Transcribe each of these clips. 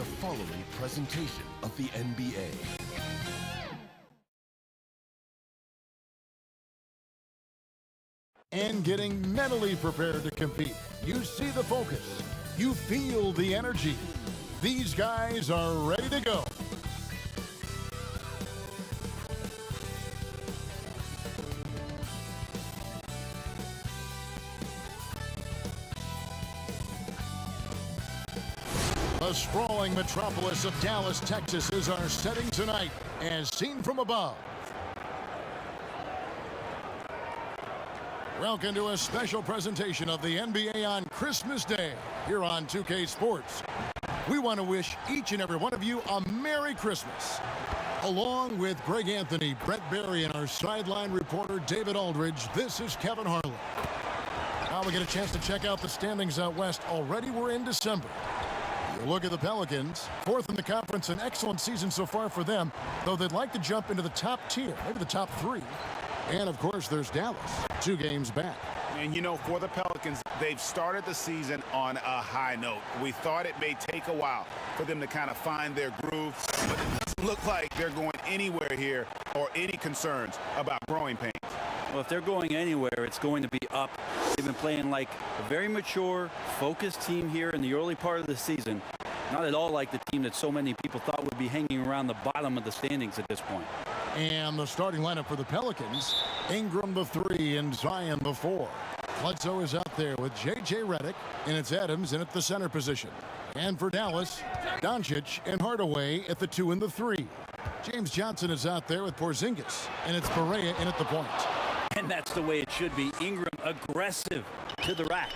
the following presentation of the NBA. And getting mentally prepared to compete. You see the focus. You feel the energy. These guys are ready to go. The sprawling metropolis of Dallas, Texas is our setting tonight, as seen from above. Welcome to a special presentation of the NBA on Christmas Day here on 2K Sports. We want to wish each and every one of you a Merry Christmas. Along with Greg Anthony, Brett Berry, and our sideline reporter David Aldridge, this is Kevin Harlan. Now we get a chance to check out the standings out west. Already we're in December. You look at the Pelicans, fourth in the conference, an excellent season so far for them, though they'd like to jump into the top tier, maybe the top three. And, of course, there's Dallas, 2 games back. And, you know, for the Pelicans, they've started the season on a high note. We thought it may take a while for them to kind of find their groove, but it doesn't look like they're going anywhere here or any concerns about growing pains. Well, if they're going anywhere, it's going to be up. They've been playing like a very mature, focused team here in the early part of the season. Not at all like the team that so many people thought would be hanging around the bottom of the standings at this point. And the starting lineup for the Pelicans, Ingram the 3 and Zion the 4. Bledsoe is out there with J.J. Redick, and it's Adams in at the center position. And for Dallas, Doncic and Hardaway at the 2 and the 3. James Johnson is out there with Porzingis, and it's Barea in at the point. And that's the way it should be. Ingram aggressive to the rack.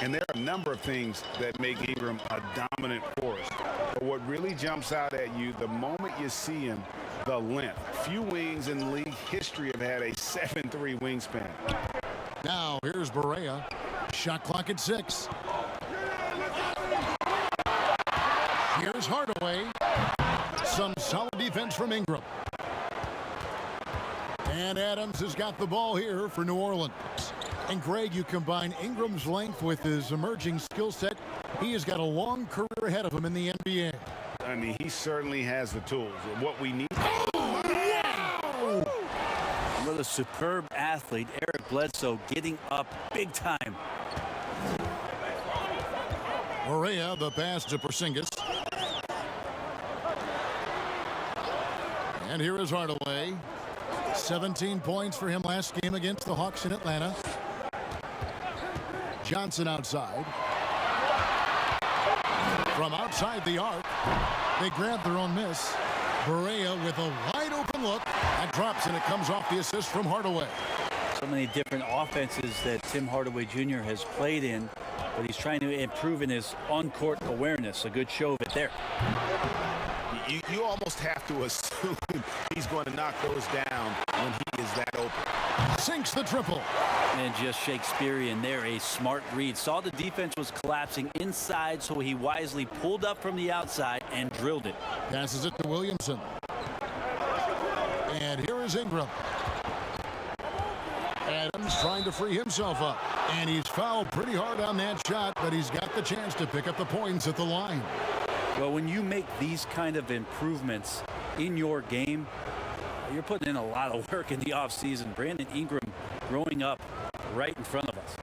And there are a number of things that make Ingram a dominant force. But what really jumps out at you, the moment you see him, the length. Few wings in league history have had a 7'3" wingspan. Now, here's Barea. Shot clock at 6. Here's Hardaway. Some solid defense from Ingram. And Adams has got the ball here for New Orleans. And Greg, you combine Ingram's length with his emerging skill set. He has got a long career ahead of him in the NBA. I mean, he certainly has the tools. What we need. Oh, What a superb athlete, Eric Bledsoe, getting up big time. Barea, the pass to Porzingis. And here is Hardaway. 17 points for him last game against the Hawks in Atlanta. Johnson outside. From outside the arc, they grab their own miss. Barea with a wide open look. That drops and it comes off the assist from Hardaway. So many different offenses that Tim Hardaway Jr. has played in, but he's trying to improve in his on-court awareness. A good show of it there. You almost have to assume he's going to knock those down when he is that open. Sinks the triple. And just Shakespearean there, a smart read. Saw the defense was collapsing inside, so he wisely pulled up from the outside and drilled it. Passes it to Williamson. And here is Ingram. Adams trying to free himself up. And he's fouled pretty hard on that shot, but he's got the chance to pick up the points at the line. Well, when you make these kind of improvements in your game, you're putting in a lot of work in the offseason. Brandon Ingram growing up right in front of us.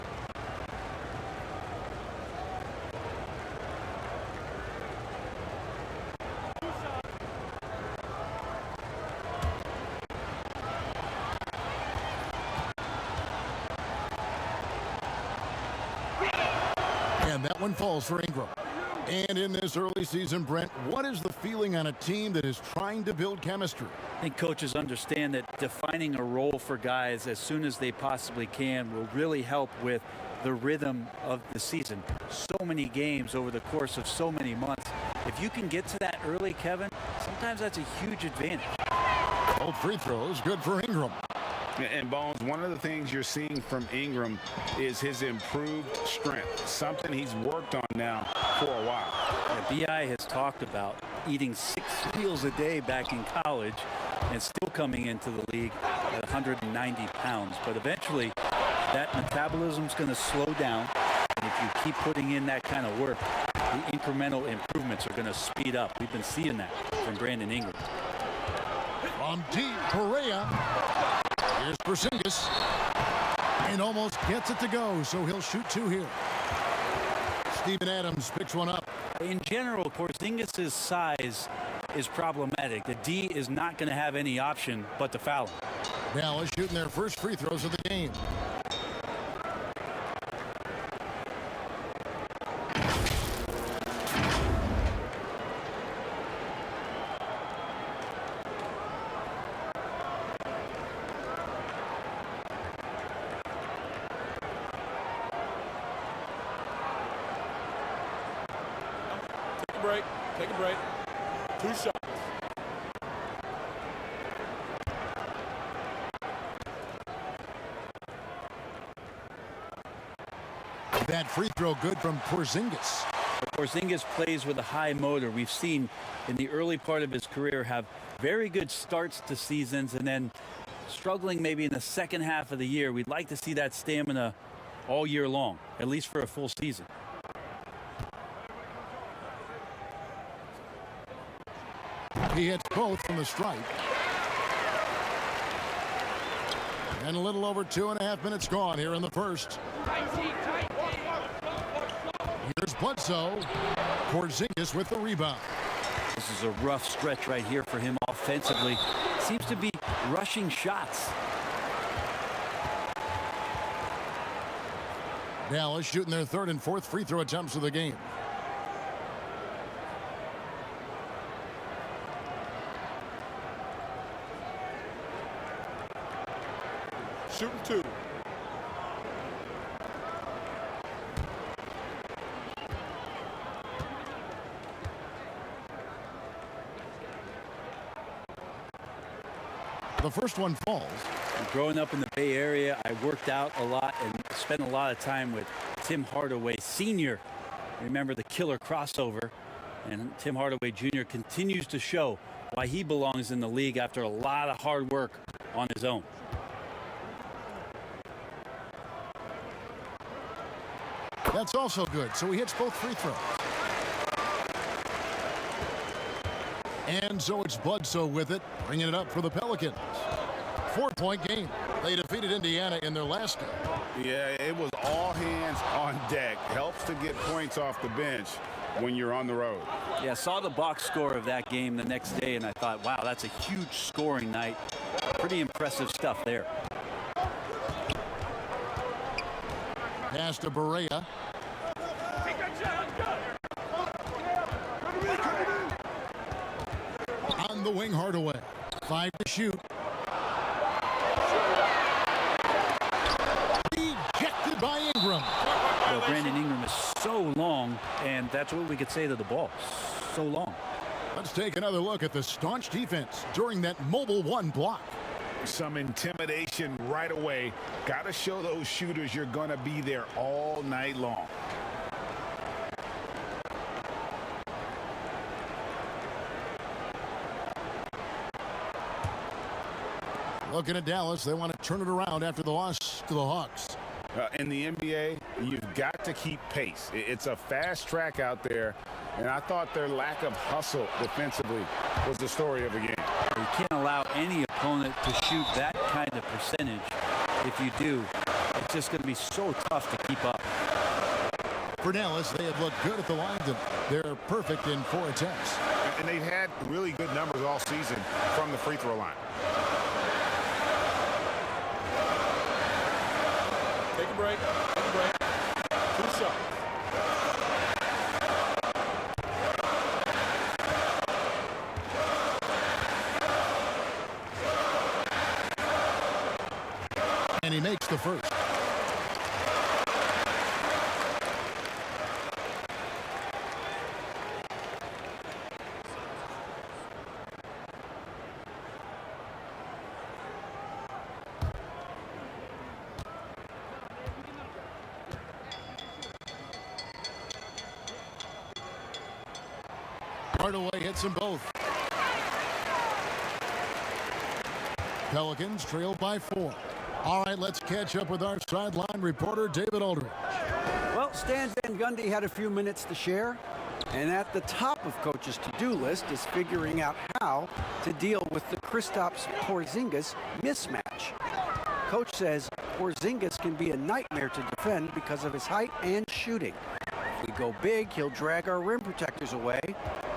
And that one falls for Ingram. And in this early season, Brent, what is the feeling on a team that is trying to build chemistry? I think coaches understand that defining a role for guys as soon as they possibly can will really help with the rhythm of the season. So many games over the course of so many months. If you can get to that early, Kevin, sometimes that's a huge advantage. Both free throws, good for Ingram. And Bones, one of the things you're seeing from Ingram is his improved strength, something he's worked on now for a while. Yeah, B.I. has talked about eating 6 meals a day back in college and still coming into the league at 190 pounds. But eventually, that metabolism's going to slow down. And if you keep putting in that kind of work, the incremental improvements are going to speed up. We've been seeing that from Brandon Ingram. From deep, Perea. Here's Porzingis. And almost gets it to go, so he'll shoot 2 here. Steven Adams picks one up. In general, Porzingis' size is problematic. The D is not going to have any option but to foul him. Dallas shooting their first free throws of the game. Take a break. 2 shots. That free throw good from Porzingis. Porzingis plays with a high motor. We've seen in the early part of his career have very good starts to seasons and then struggling maybe in the second half of the year. We'd like to see that stamina all year long, at least for a full season. He hits both from the stripe. And a little over 2.5 minutes gone here in the first. Here's Bledsoe. Porzingis with the rebound. This is a rough stretch right here for him offensively. Seems to be rushing shots. Dallas shooting their 3rd and 4th free throw attempts of the game. Shooting 2. The first one falls. Growing up in the Bay Area, I worked out a lot and spent a lot of time with Tim Hardaway Sr. Remember the killer crossover, and Tim Hardaway Jr. continues to show why he belongs in the league after a lot of hard work on his own. That's also good, so he hits both free throws. And so it's Bledsoe with it, bringing it up for the Pelicans. 4-point game. They defeated Indiana in their last game. Yeah, it was all hands on deck. Helps to get points off the bench when you're on the road. Yeah, saw the box score of that game the next day, and I thought, wow, that's a huge scoring night. Pretty impressive stuff there. Pass to Berea. On the wing, Hardaway. 5 to shoot. Ejected by Ingram. Well, Brandon Ingram is so long, and that's what we could say to the ball. So long. Let's take another look at the staunch defense during that mobile 1 block. Some intimidation right away. Got to show those shooters you're going to be there all night long. Looking at Dallas, they want to turn it around after the loss to the Hawks. In the NBA, you've got to keep pace. It's a fast track out there, and I thought their lack of hustle defensively was the story of the game. You can't allow any opponent to shoot that kind of percentage. If you do, it's just going to be so tough to keep up. For Dallas, they have looked good at the line. They're perfect in 4 attempts. And they've had really good numbers all season from the free throw line. Take a break. Take a break. 2 shots. And he makes the first. Hardaway hits them both. Pelicans trail by 4. All right, let's catch up with our sideline reporter, David Aldridge. Well, Stan Van Gundy had a few minutes to share. And at the top of Coach's to-do list is figuring out how to deal with the Kristaps-Porzingis mismatch. Coach says Porzingis can be a nightmare to defend because of his height and shooting. If we go big, he'll drag our rim protectors away,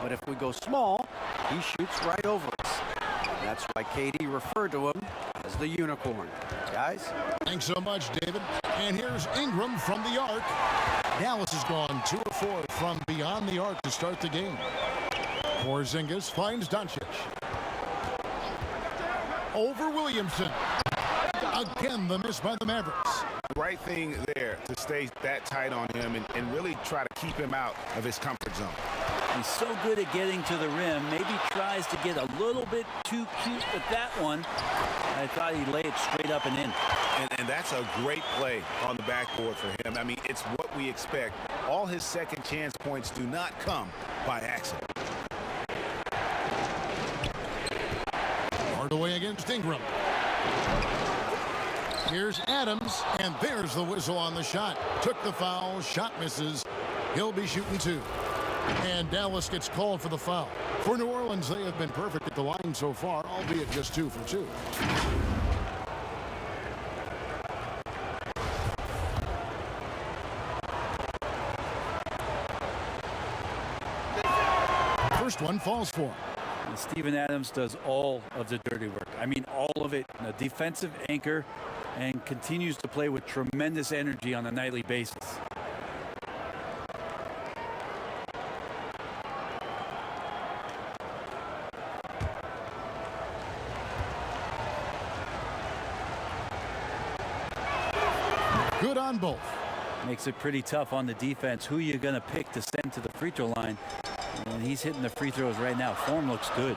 but if we go small, he shoots right over us. That's why KD referred to him as the unicorn. Guys? Thanks so much, David. And here's Ingram from the arc. Dallas has gone 2 of 4 from beyond the arc to start the game. Porzingis finds Doncic. Over Williamson. Again, the miss by the Mavericks. Right thing there to stay that tight on him and really try to keep him out of his comfort zone. He's so good at getting to the rim. Maybe tries to get a little bit too cute with that one. I thought he'd lay it straight up and in. And that's a great play on the backboard for him. I mean, it's what we expect. All his second chance points do not come by accident. Hardaway against Ingram. Here's Adams, and there's the whistle on the shot. Took the foul, shot misses. He'll be shooting 2. And Dallas gets called for the foul. For New Orleans, they have been perfect at the line so far, albeit just 2 for 2. First one falls for him. And Steven Adams does all of the dirty work. I mean, all of it. A defensive anchor, and continues to play with tremendous energy on a nightly basis. Good on both. Makes it pretty tough on the defense. Who you going to pick to send to the free throw line? And he's hitting the free throws right now. Form looks good.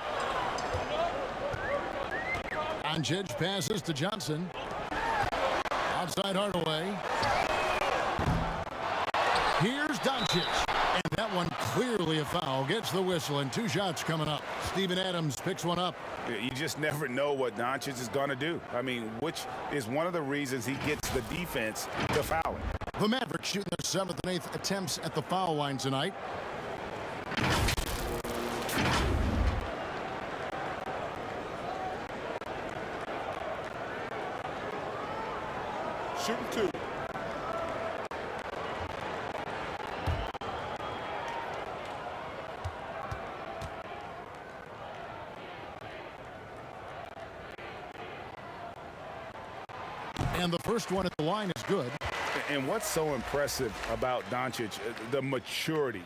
Doncic passes to Johnson. Outside Hardaway. Here's Doncic. And that one clearly a foul. Gets the whistle, and 2 shots coming up. Steven Adams picks one up. You just never know what Doncic is going to do. I mean, which is one of the reasons he gets the defense to foul him. The Mavericks shooting their 7th and 8th attempts at the foul line tonight. Shooting 2. And the first one at the line is good. And what's so impressive about Doncic, the maturity.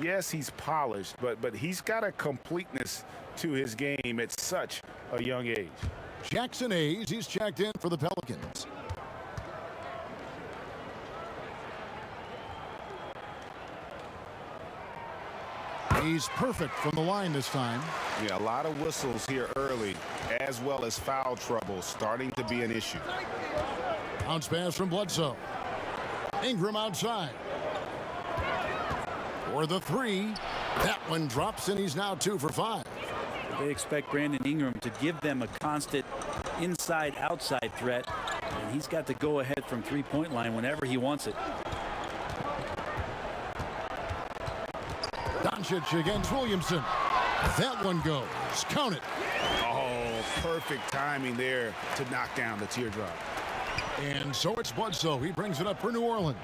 Yes, he's polished, but he's got a completeness to his game at such a young age. Jackson Hayes, he's checked in for the Pelicans. He's perfect from the line this time. Yeah, a lot of whistles here early, as well as foul trouble starting to be an issue. Bounce pass from Bledsoe. Ingram outside. For the 3. That one drops, and he's now 2 for 5. They expect Brandon Ingram to give them a constant inside-outside threat, and he's got to go ahead from three-point line whenever he wants it. Doncic against Williamson. That one goes. Count it. Oh, perfect timing there to knock down the teardrop. And so it's Bledsoe. He brings it up for New Orleans.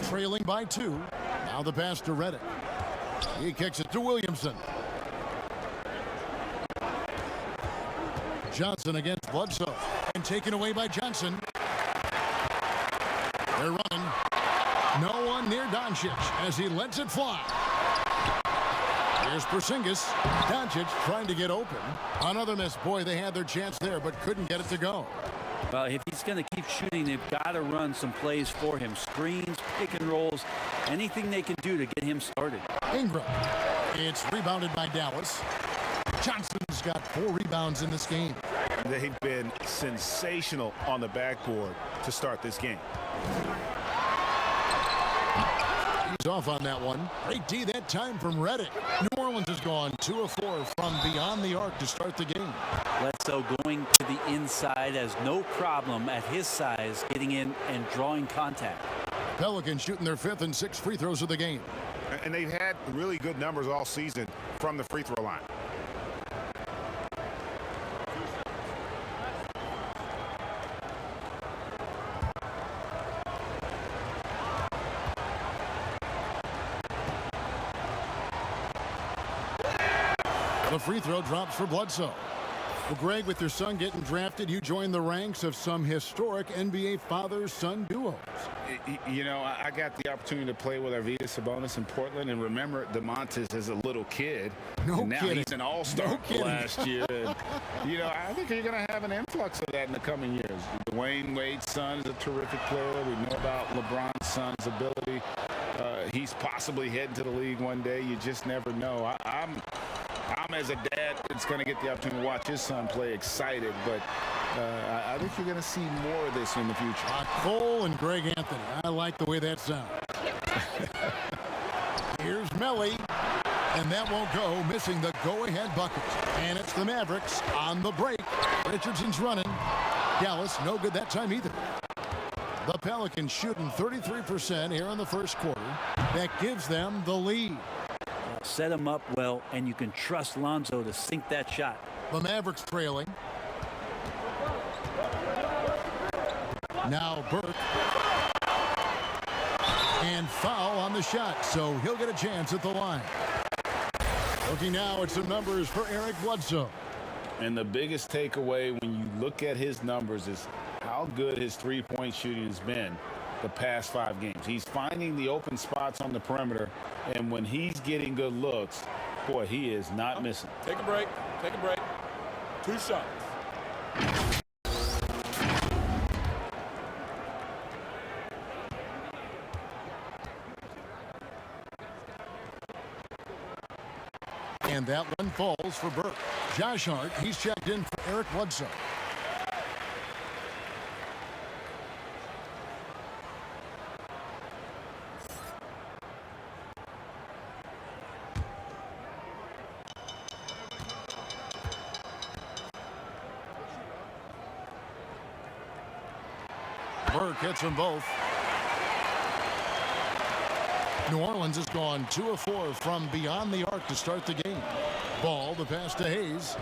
Trailing by 2. Now the pass to Reddick. He kicks it to Williamson. Johnson against Bledsoe. And taken away by Johnson. They're running. No one near Doncic as he lets it fly. Here's Porzingis. Doncic trying to get open. Another miss. Boy, they had their chance there, but couldn't get it to go. Well, if he's going to keep shooting, they've got to run some plays for him. Screens, pick and rolls, anything they can do to get him started. Ingram. It's rebounded by Dallas. Johnson's got 4 rebounds in this game. They've been sensational on the backboard to start this game. He's off on that one. Great D that time from Reddick. New Orleans has gone 2 of 4 from beyond the arc to start the game. Bledsoe going to the inside has no problem at his size getting in and drawing contact. Pelicans shooting their 5th and 6th free throws of the game. And they've had really good numbers all season from the free throw line. The free throw drops for Bledsoe. Well, Greg, with your son getting drafted, you joined the ranks of some historic NBA father-son duos. You know, I got the opportunity to play with Arvydas Sabonis in Portland, and remember DeMontis as a little kid. No and now kidding. He's an all-star last year. And, you know, I think you're going to have an influx of that in the coming years. Dwayne Wade's son is a terrific player. We know about LeBron's son's ability. He's possibly heading to the league one day. You just never know. I'm as a dad that's going to get the opportunity to watch his son play excited, but I think you're going to see more of this in the future. Cole and Greg Anthony. I like the way that sounds. Here's Melly, and that won't go, missing the go-ahead bucket. And it's the Mavericks on the break. Richardson's running. Dallas, no good that time either. The Pelicans shooting 33% here in the first quarter. That gives them the lead. Set him up well, and you can trust Lonzo to sink that shot. The Mavericks trailing. Now Burke. And foul on the shot, so he'll get a chance at the line. Looking now at some numbers for Eric Bledsoe. And the biggest takeaway when you look at his numbers is how good his three-point shooting has been the past 5 games. He's finding the open spots on the perimeter, and when he's getting good looks, boy, he is not missing. Take a break. Take a break. 2 shots. And that one falls for Burke. Josh Hart, he's checked in for Eric Bledsoe. Burke hits them both. New Orleans has gone 2 of 4 from beyond the arc to start the game. Ball, the pass to Hayes.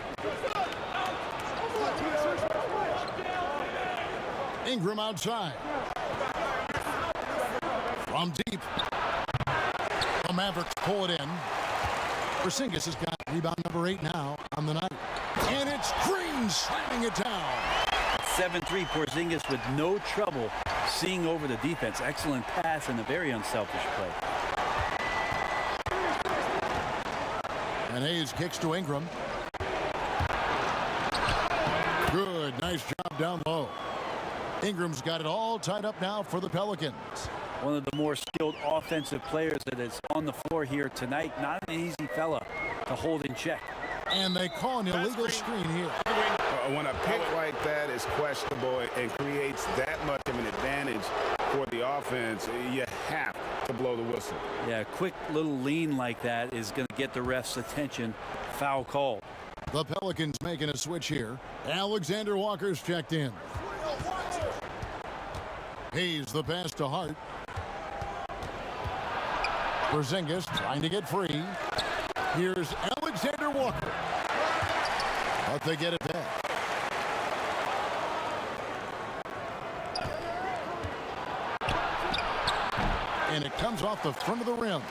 Ingram outside. From deep. The Mavericks pull it in. Porzingis has got rebound number 8 now on the night. And it's Green slamming it down. 7-3 Porzingis with no trouble seeing over the defense. Excellent pass and a very unselfish play. And Hayes kicks to Ingram. Good, nice job down low. Ingram's got it all tied up now for the Pelicans. One of the more skilled offensive players that is on the floor here tonight. Not an easy fella to hold in check. And they call an illegal screen here. When a pick like that is questionable and creates that much of an advantage for the offense, you have to blow the whistle. Yeah, a quick little lean like that is going to get the ref's attention. Foul call. The Pelicans making a switch here. Alexander Walker's checked in. Hayes the pass to Hart. Porzingis trying to get free. Here's Alexander Walker. But they get it back. And it comes off the front of the rim.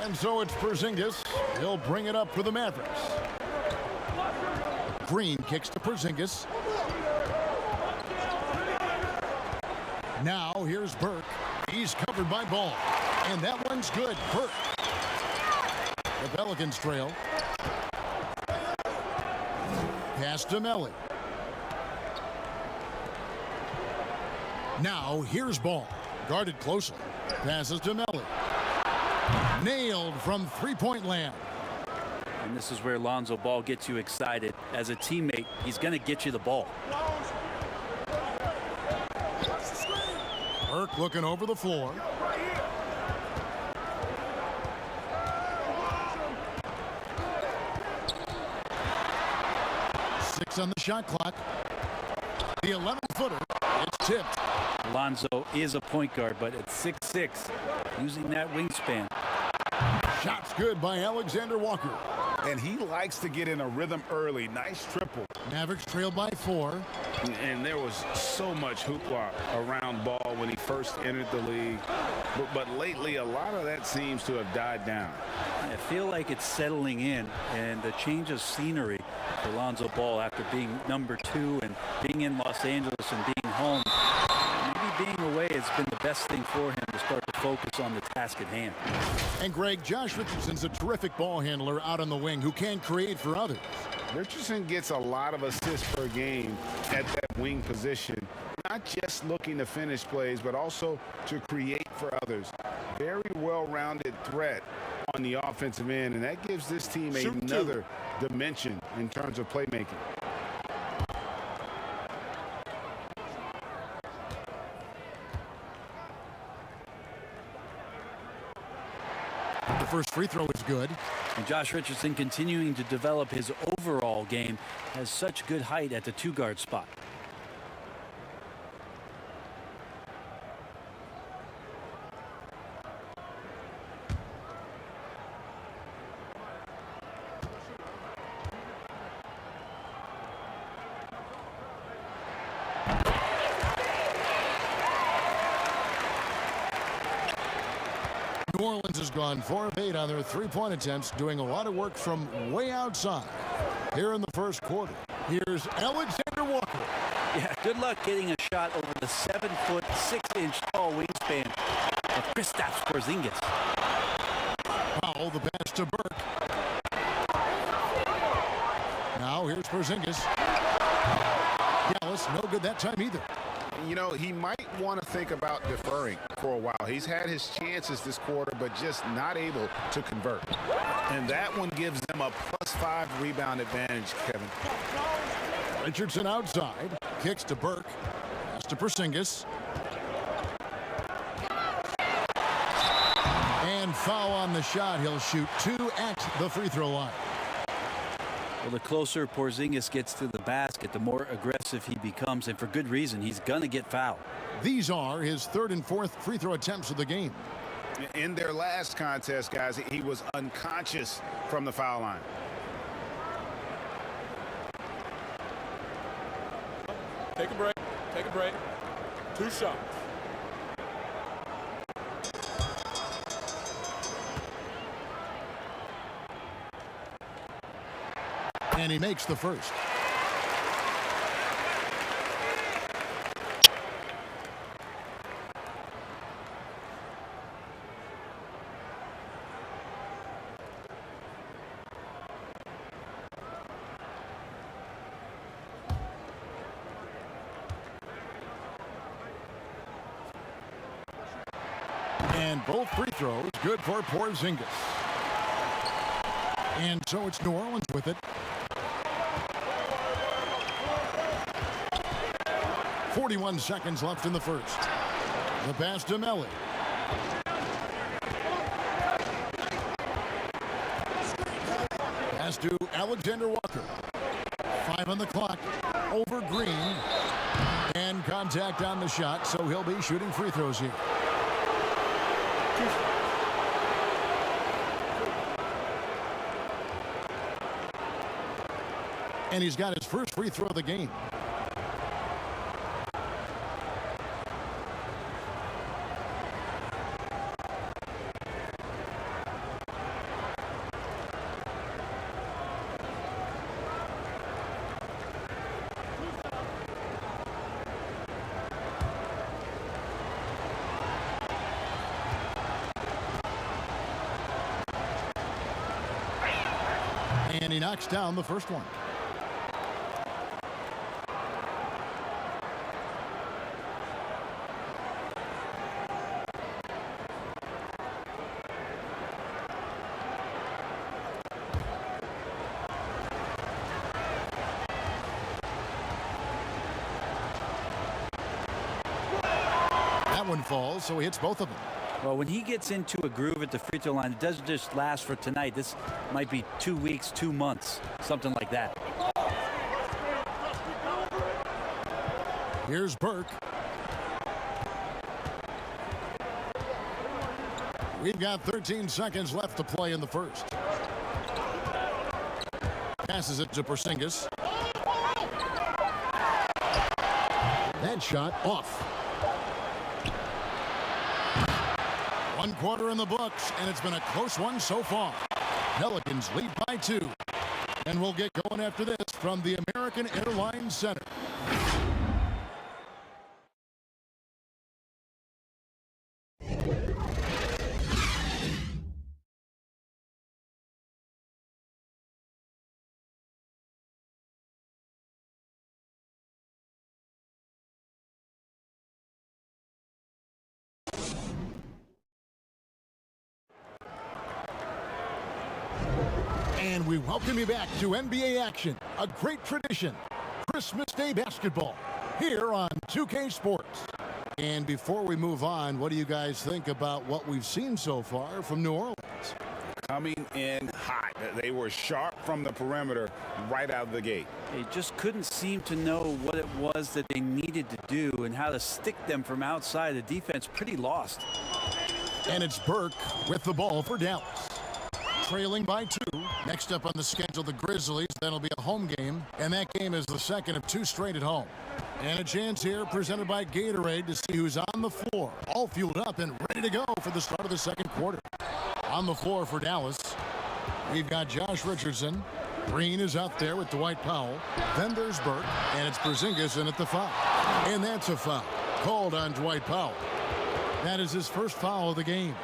And so it's Porzingis. He'll bring it up for the Mavericks. Green kicks to Porzingis. Now here's Burke. He's covered by Ball. And that one's good. Burke. The Pelicans trail. Pass to Melly. Now here's Ball. Guarded closely. Passes to Melly. Nailed from three-point land. And this is where Lonzo Ball gets you excited. As a teammate, he's going to get you the ball. Burke looking over the floor. Six on the shot clock. The 11-footer. It's tipped. Lonzo is a point guard, but at 6'6", using that wingspan. Shot's good by Alexander Walker. And he likes to get in a rhythm early. Nice triple. Mavericks trail by 4. And there was so much hoopla around ball when he first entered the league. But lately, a lot of that seems to have died down. I feel like it's settling in, and the change of scenery for Lonzo Ball after being number 2 and being in Los Angeles and being home. Maybe being away has been the best thing for him to start to focus on the task at hand. And Greg, Josh Richardson's a terrific ball handler out on the wing who can create for others. Richardson gets a lot of assists per game at that wing position. Not just looking to finish plays, but also to create for others. Very well-rounded threat on the offensive end, and that gives this team another dimension in terms of playmaking. The first free throw is good. And Josh Richardson, continuing to develop his overall game, has such good height at the 2-guard spot. New Orleans has gone 4 of 8 on their 3-point attempts, doing a lot of work from way outside. Here in the first quarter, here's Alexander Walker. Yeah, good luck getting a shot over the 7-foot, 6-inch tall wingspan of Kristaps Porzingis. Foul, the pass to Burke. Now here's Porzingis. Dallas, no good that time either. You know, he might want to think about deferring for a while. He's had his chances this quarter, but just not able to convert. And that one gives them a +5 rebound advantage, Kevin. Richardson outside, kicks to Burke, pass to Porzingis. And foul on the shot. He'll shoot 2 at the free throw line. Well, the closer Porzingis gets to the basket, the more aggressive he becomes, and for good reason. He's going to get fouled. These are his 3rd and 4th free throw attempts of the game. In their last contest, guys, he was unconscious from the foul line. Take a break. Take a break. 2 shots. And he makes the first. And both free throws good for Porzingis. And so it's New Orleans with it. 41 seconds left in the first. The pass to Melly. Pass to Alexander Walker. 5 on the clock. Over Green. And contact on the shot, so he'll be shooting free throws here. And he's got his first free throw of the game. And he knocks down the first one. That one falls, so he hits both of them. Well, when he gets into a groove at the free throw line, it doesn't just last for tonight. This might be 2 weeks, 2 months, something like that. Here's Burke. We've got 13 seconds left to play in the first. Passes it to Porzingis. That shot off. 1 quarter in the books, and it's been a close one so far. Pelicans lead by 2. And we'll get going after this from the American Airlines Center. And we welcome you back to NBA action, a great tradition, Christmas Day basketball, here on 2K Sports. And before we move on, what do you guys think about what we've seen so far from New Orleans? Coming in hot. They were sharp from the perimeter right out of the gate. They just couldn't seem to know what it was that they needed to do and how to stick them from outside. The defense pretty lost. And it's Burke with the ball for Dallas. Trailing by 2. Next up on the schedule, the Grizzlies. That'll be a home game, and that game is the second of 2 straight at home. And a chance here presented by Gatorade to see who's on the floor, all fueled up and ready to go for the start of the second quarter. On the floor for Dallas, we've got Josh Richardson. Green is out there with Dwight Powell. Then there's Burke, and it's Porzingis in at the foul. And that's a foul called on Dwight Powell. That is his first foul of the game.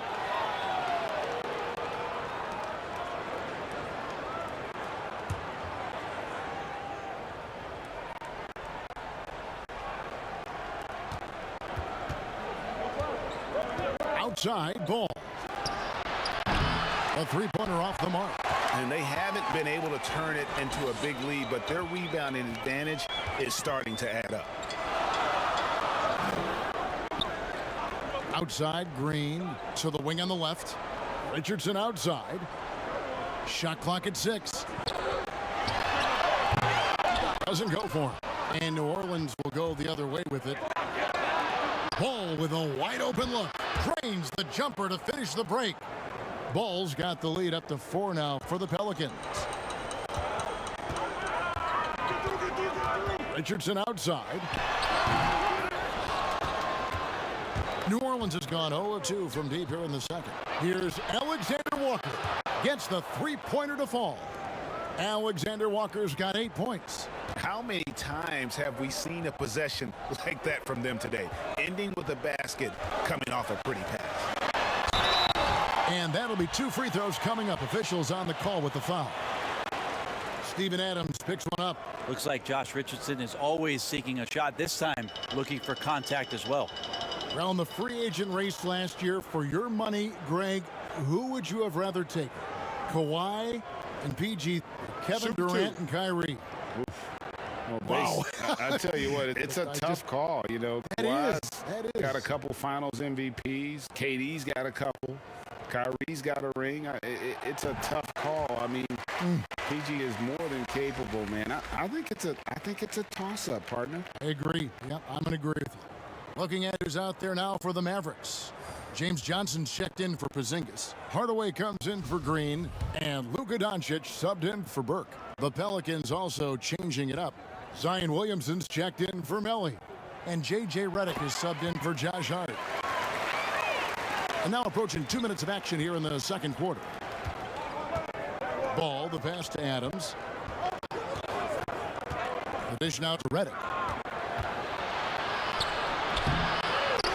Outside ball. A 3-pointer off the mark. And they haven't been able to turn it into a big lead, but their rebounding advantage is starting to add up. Outside, Green to the wing on the left. Richardson outside. Shot clock at 6. Doesn't go for him. And New Orleans will go the other way with it. Ball with a wide open look. Drains the jumper to finish the break. Ball's got the lead up to 4 now for the Pelicans. Richardson outside. New Orleans has gone 0-2 from deep here in the second. Here's Alexander Walker. Gets the 3-pointer to fall. Alexander Walker's got 8 points. How many times have we seen a possession like that from them today? Ending with a basket, coming off a pretty pass. And that'll be 2 free throws coming up. Officials on the call with the foul. Steven Adams picks one up. Looks like Josh Richardson is always seeking a shot. This time looking for contact as well. Around the free agent race last year, for your money, Greg, who would you have rather taken? Kawhi and PG, Kevin Durant and Kyrie. Wow. I tell you what, it's a tough call. You know, That is. got a couple finals MVPs. KD's got a couple. Kyrie's got a ring. It's a tough call. I mean, PG is more than capable, man. I think it's a toss-up, partner. I agree. Yep, I'm going to agree with you. Looking at who's out there now for the Mavericks. James Johnson's checked in for Porzingis. Hardaway comes in for Green, and Luka Doncic subbed in for Burke. The Pelicans also changing it up. Zion Williamson's checked in for Melly, and J.J. Redick is subbed in for Josh Hart. And now approaching 2 minutes of action here in the second quarter. Ball, the pass to Adams. The dish now to Redick.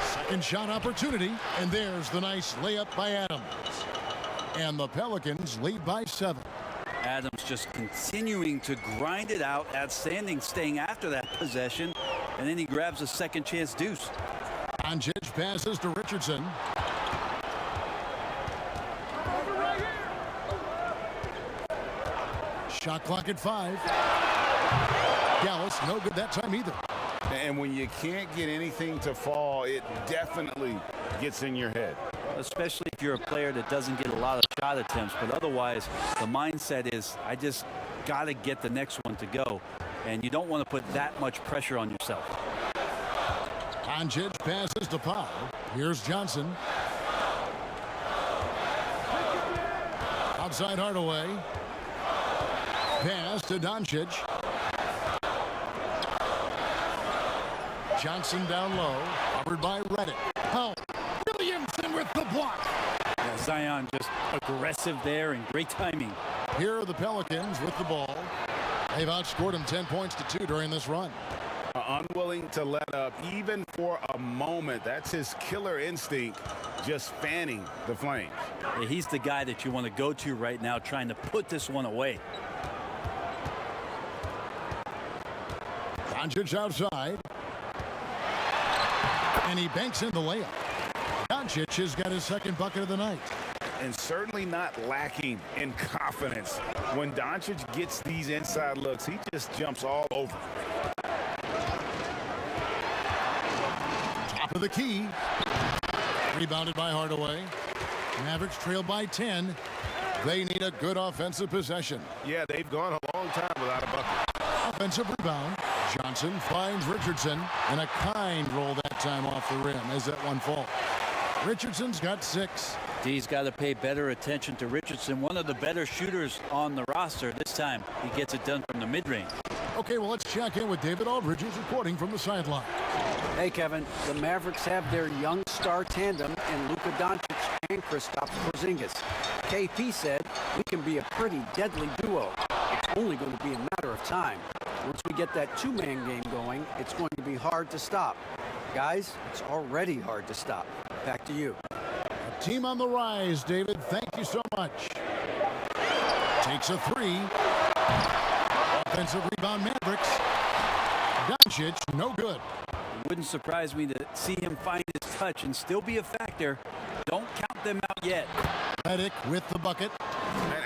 Second shot opportunity, and there's the nice layup by Adams. And the Pelicans lead by 7. Adams just continuing to grind it out, outstanding staying after that possession, and then he grabs a second chance deuce. Doncic passes to Richardson. Shot clock at 5. Dallas no good that time either. And when you can't get anything to fall, it definitely gets in your head. Especially if you're a player that doesn't get a lot of shot attempts, but otherwise the mindset is I just got to get the next one to go, and you don't want to put that much pressure on yourself. Doncic passes to Powell. Here's Johnson. Outside Hardaway. Pass to Doncic. Johnson down low. Covered by Reddick. Powell. Williamson with the block. Yeah, Zion just aggressive there and great timing. Here are the Pelicans with the ball. They've outscored them 10 points to 2 during this run. Unwilling to let up even for a moment. That's his killer instinct, just fanning the flames. Yeah, he's the guy that you want to go to right now, trying to put this one away. Doncic outside. And he banks in the layup. Doncic has got his second bucket of the night. And certainly not lacking in confidence. When Doncic gets these inside looks, he just jumps all over. Top of the key. Rebounded by Hardaway. Mavericks trail by 10. They need a good offensive possession. Yeah, they've gone a long time without a bucket. Offensive rebound. Johnson finds Richardson. And a kind roll that time off the rim as that one falls. Richardson's got 6. D's got to pay better attention to Richardson, one of the better shooters on the roster. This time he gets it done from the mid-range. Okay, well, let's check in with David Aldridge, who's reporting from the sideline. Hey, Kevin, the Mavericks have their young star tandem in Luka Doncic and Kristaps Porzingis. KP said, "We can be a pretty deadly duo. It's only going to be a matter of time. Once we get that two-man game going, it's going to be hard to stop. Guys, it's already hard to stop. Back to you." Team on the rise, David. Thank you so much. Takes a 3. Offensive rebound, Mavericks. Doncic, no good. It wouldn't surprise me to see him find his touch and still be a factor. Don't count them out yet. Reddick with the bucket.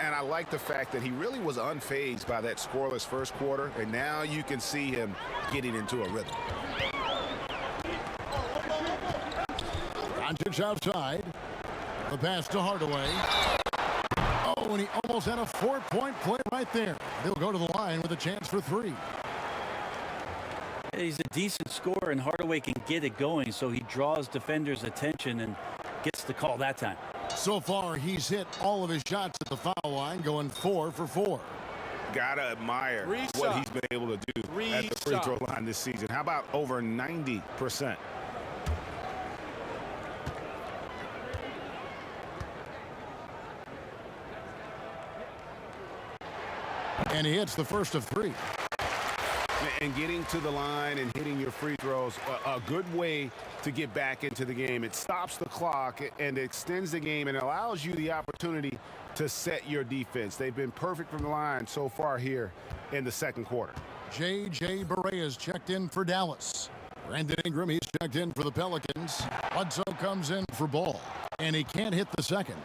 And I like the fact that he really was unfazed by that scoreless first quarter, and now you can see him getting into a rhythm. Doncic outside. The pass to Hardaway. Oh, and he almost had a 4-point play right there. They'll go to the line with a chance for 3. He's a decent scorer, and Hardaway can get it going, so he draws defenders' attention and gets the call that time. So far, he's hit all of his shots at the foul line, going 4 for 4. Gotta admire what he's been able to do at the free throw line this season. How about over 90%? And he hits the first of 3. And getting to the line and hitting your free throws, a good way to get back into the game. It stops the clock and extends the game and allows you the opportunity to set your defense. They've been perfect from the line so far here in the second quarter. J.J. Barea checked in for Dallas. Brandon Ingram, he's checked in for the Pelicans. Bledsoe comes in for Ball, and he can't hit the second.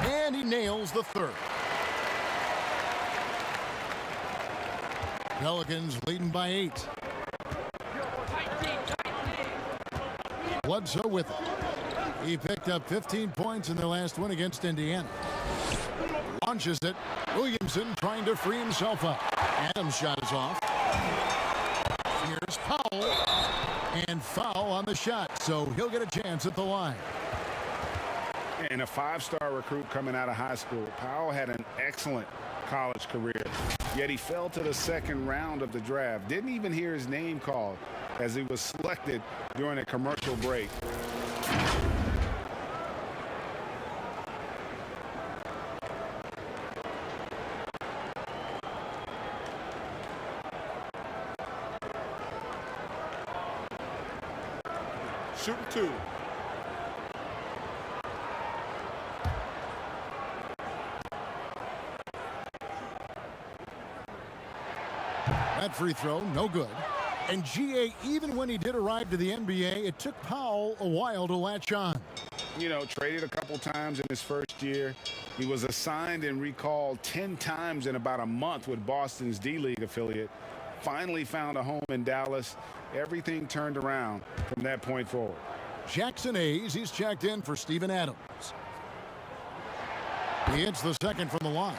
And he nails the third. Pelicans leading by 8. Bledsoe with it. He picked up 15 points in their last win against Indiana. Launches it. Williamson trying to free himself up. Adams' shot is off. Here's Powell. And foul on the shot, so he'll get a chance at the line. And a 5-star recruit coming out of high school. Powell had an excellent college career, yet he fell to the second round of the draft. Didn't even hear his name called as he was selected during a commercial break. Shooting 2. That free throw, no good. And GA, even when he did arrive to the NBA, it took Powell a while to latch on. You know, traded a couple times in his first year. He was assigned and recalled 10 times in about a month with Boston's D-League affiliate. Finally found a home in Dallas. Everything turned around from that point forward. Jackson Hayes, he's checked in for Steven Adams. He hits the second from the line.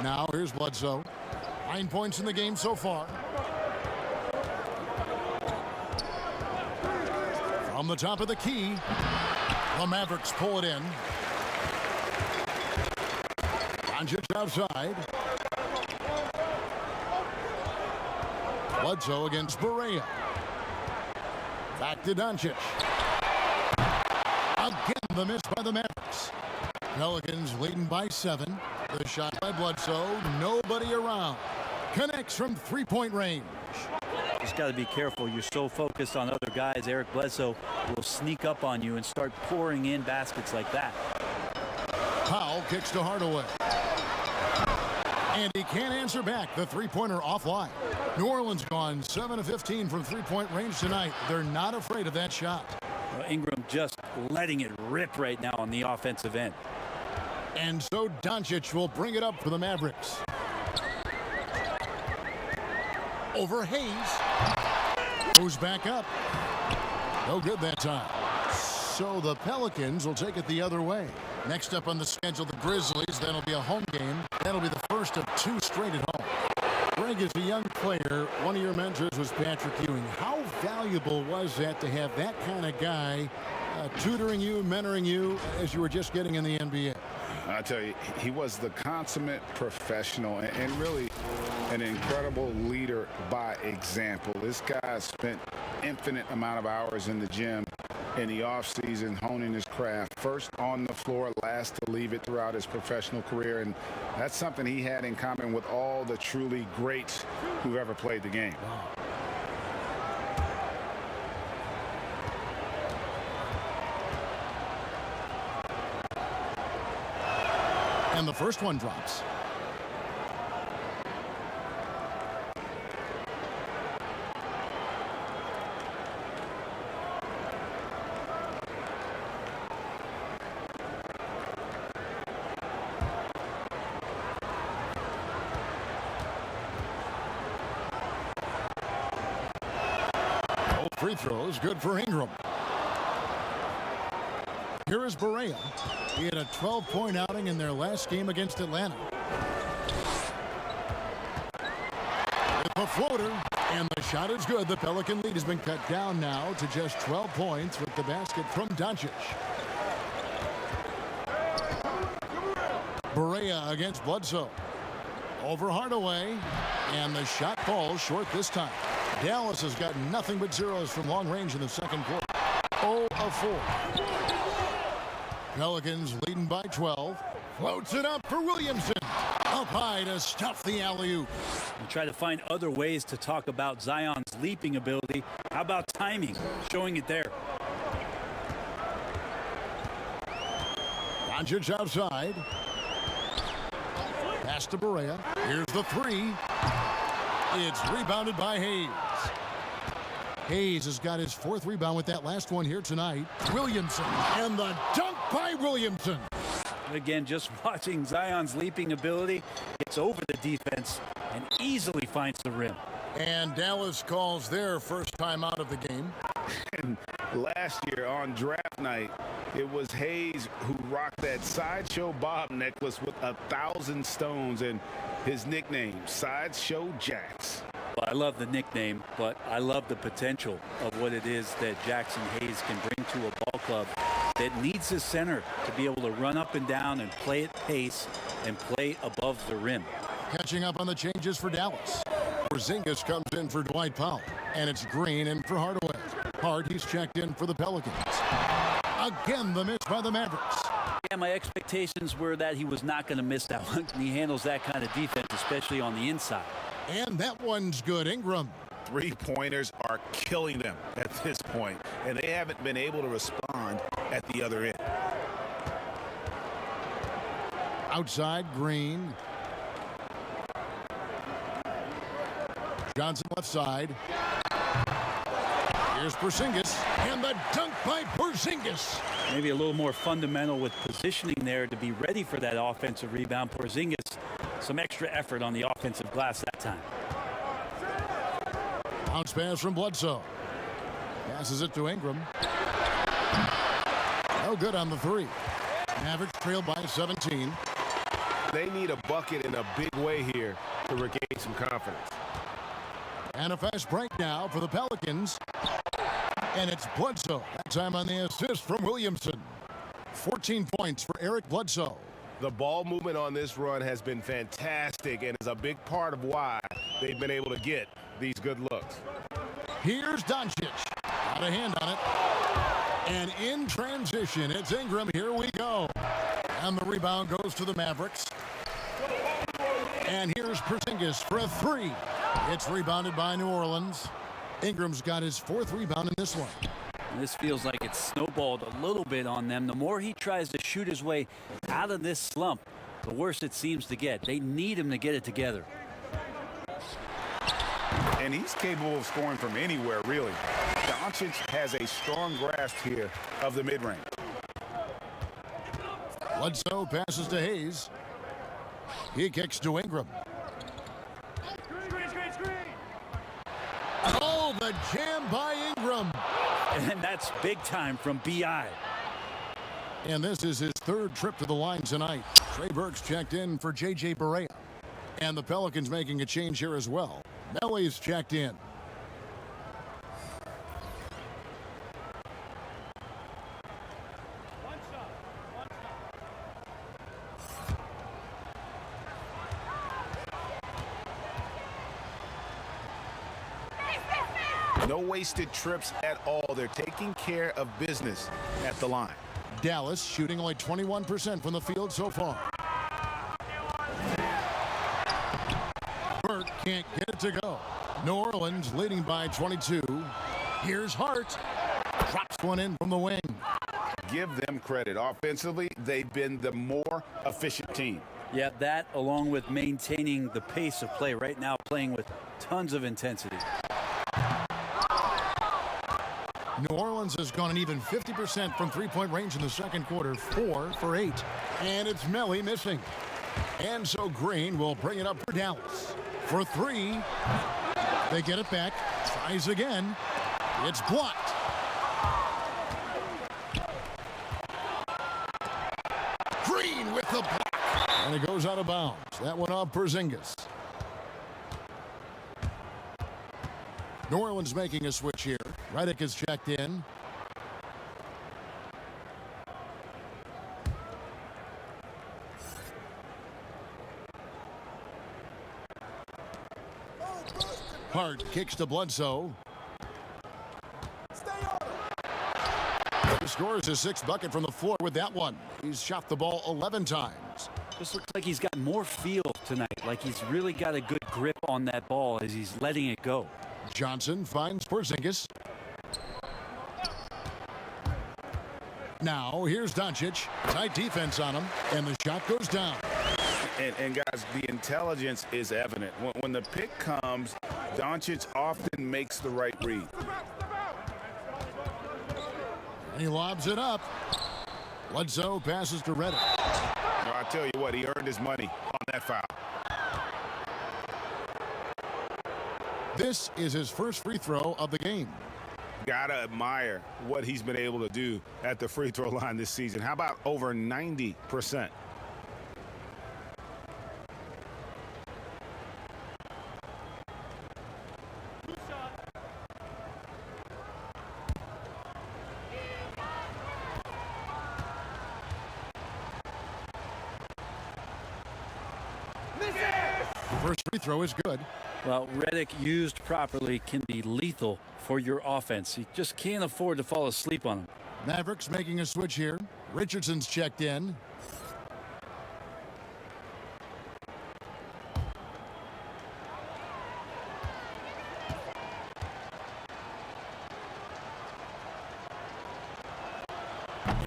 Now here's Bledsoe. 9 points in the game so far. From the top of the key, the Mavericks pull it in. Doncic outside. Bledsoe against Barea. Back to Doncic. Again, the miss by the Mavericks. Pelicans leading by 7. The shot by Bledsoe. Nobody around. Connects from three-point range. Just got to be careful. You're so focused on other guys. Eric Bledsoe will sneak up on you and start pouring in baskets like that. Powell kicks to Hardaway. And he can't answer back. The three-pointer offline. New Orleans gone 7 of 15 from three-point range tonight. They're not afraid of that shot. Well, Ingram just letting it rip right now on the offensive end. And so Doncic will bring it up for the Mavericks. Over Hayes. Goes back up. No good that time. So the Pelicans will take it the other way. Next up on the schedule, the Grizzlies. That'll be a home game. That'll be the first of 2 straight at home. Greg is a young player. One of your mentors was Patrick Ewing. How valuable was that to have that kind of guy tutoring you, mentoring you as you were just getting in the NBA? I tell you, he was the consummate professional and really an incredible leader by example. This guy spent infinite amount of hours in the gym in the offseason honing his craft. First on the floor, last to leave it throughout his professional career. And that's something he had in common with all the truly greats who've ever played the game. And the first one drops. Both free throws good for Ingram. Here is Barea. He had a 12-point outing in their last game against Atlanta. With a floater, and the shot is good. The Pelican lead has been cut down now to just 12 points with the basket from Doncic. Barea against Bledsoe. Over Hardaway, and the shot falls short this time. Dallas has got nothing but zeros from long range in the second quarter. 0 of 4. Pelicans leading by 12. Floats it up for Williamson. Up high to stuff the alley-oop. We try to find other ways to talk about Zion's leaping ability. How about timing? Showing it there. Doncic outside. Pass to Barea. Here's the three. It's rebounded by Hayes. Hayes has got his 4th rebound with that last one here tonight. Williamson, and the dunk by Williamson. Again, just watching Zion's leaping ability. Gets over the defense and easily finds the rim. And Dallas calls their first time out of the game. And last year on draft night, it was Hayes who rocked that Sideshow Bob necklace with 1,000 stones and his nickname, Sideshow Jax. Well, I love the nickname, but I love the potential of what it is that Jackson Hayes can bring to a ball club that needs a center to be able to run up and down and play at pace and play above the rim. Catching up on the changes for Dallas. Porzingis comes in for Dwight Powell, and it's Green in for Hardaway. Hart, he's checked in for the Pelicans. Again, the miss by the Mavericks. Yeah, my expectations were that he was not going to miss that one. He handles that kind of defense, especially on the inside. And that one's good. Ingram. 3-pointers are killing them at this point, and they haven't been able to respond at the other end. Outside, Green. Johnson left side. Here's Porzingis, and the dunk by Porzingis. Maybe a little more fundamental with positioning there to be ready for that offensive rebound. Porzingis, some extra effort on the offensive glass that time. Bounce pass from Bledsoe. Passes it to Ingram. No good on the 3. Mavericks trail by 17. They need a bucket in a big way here to regain some confidence. And a fast break now for the Pelicans. And it's Bledsoe. That time on the assist from Williamson. 14 points for Eric Bledsoe. The ball movement on this run has been fantastic and is a big part of why they've been able to get these good looks. Here's Doncic. Got a hand on it. And in transition, it's Ingram. Here we go. And the rebound goes to the Mavericks. And here's Porzingis for a three. It's rebounded by New Orleans. Ingram's got his 4th rebound in this one. This feels like it's snowballed a little bit on them. The more he tries to shoot his way out of this slump, the worse it seems to get. They need him to get it together. And he's capable of scoring from anywhere, really. Doncic has a strong grasp here of the mid-range. Bledsoe passes to Hayes. He kicks to Ingram. Oh, the jam by Ingram. And that's big time from B.I. And this is his 3rd trip to the line tonight. Trey Burks checked in for J.J. Barea. And the Pelicans making a change here as well. Melly's checked in. No wasted trips at all. They're taking care of business at the line. Dallas shooting only 21% from the field so far. Burke can't get it to go. New Orleans leading by 22. Here's Hart. Drops one in from the wing. Give them credit. Offensively, they've been the more efficient team. Yeah, that along with maintaining the pace of play right now, playing with tons of intensity. New Orleans has gone an even 50% from three-point range in the second quarter, 4 for 8. And it's Melly missing. And so Green will bring it up for Dallas. For 3, they get it back. Tries again. It's blocked. Green with the block. And it goes out of bounds. That one off Porzingis. New Orleans making a switch here. Redick is checked in. Hart kicks to Bledsoe. He scores his 6th bucket from the floor with that one. He's shot the ball 11 times. This looks like he's got more feel tonight, like he's really got a good grip on that ball as he's letting it go. Johnson finds Porzingis. Now here's Doncic. Tight defense on him, and the shot goes down. And guys, the intelligence is evident. When the pick comes, Doncic often makes the right read. And he lobs it up. Bledsoe passes to Redick. I tell you what, he earned his money on that foul. This is his first free throw of the game. Gotta admire what he's been able to do at the free throw line this season. How about over 90%? First free throw is good. Well, Redick used properly can be lethal for your offense. You just can't afford to fall asleep on him. Mavericks making a switch here. Richardson's checked in.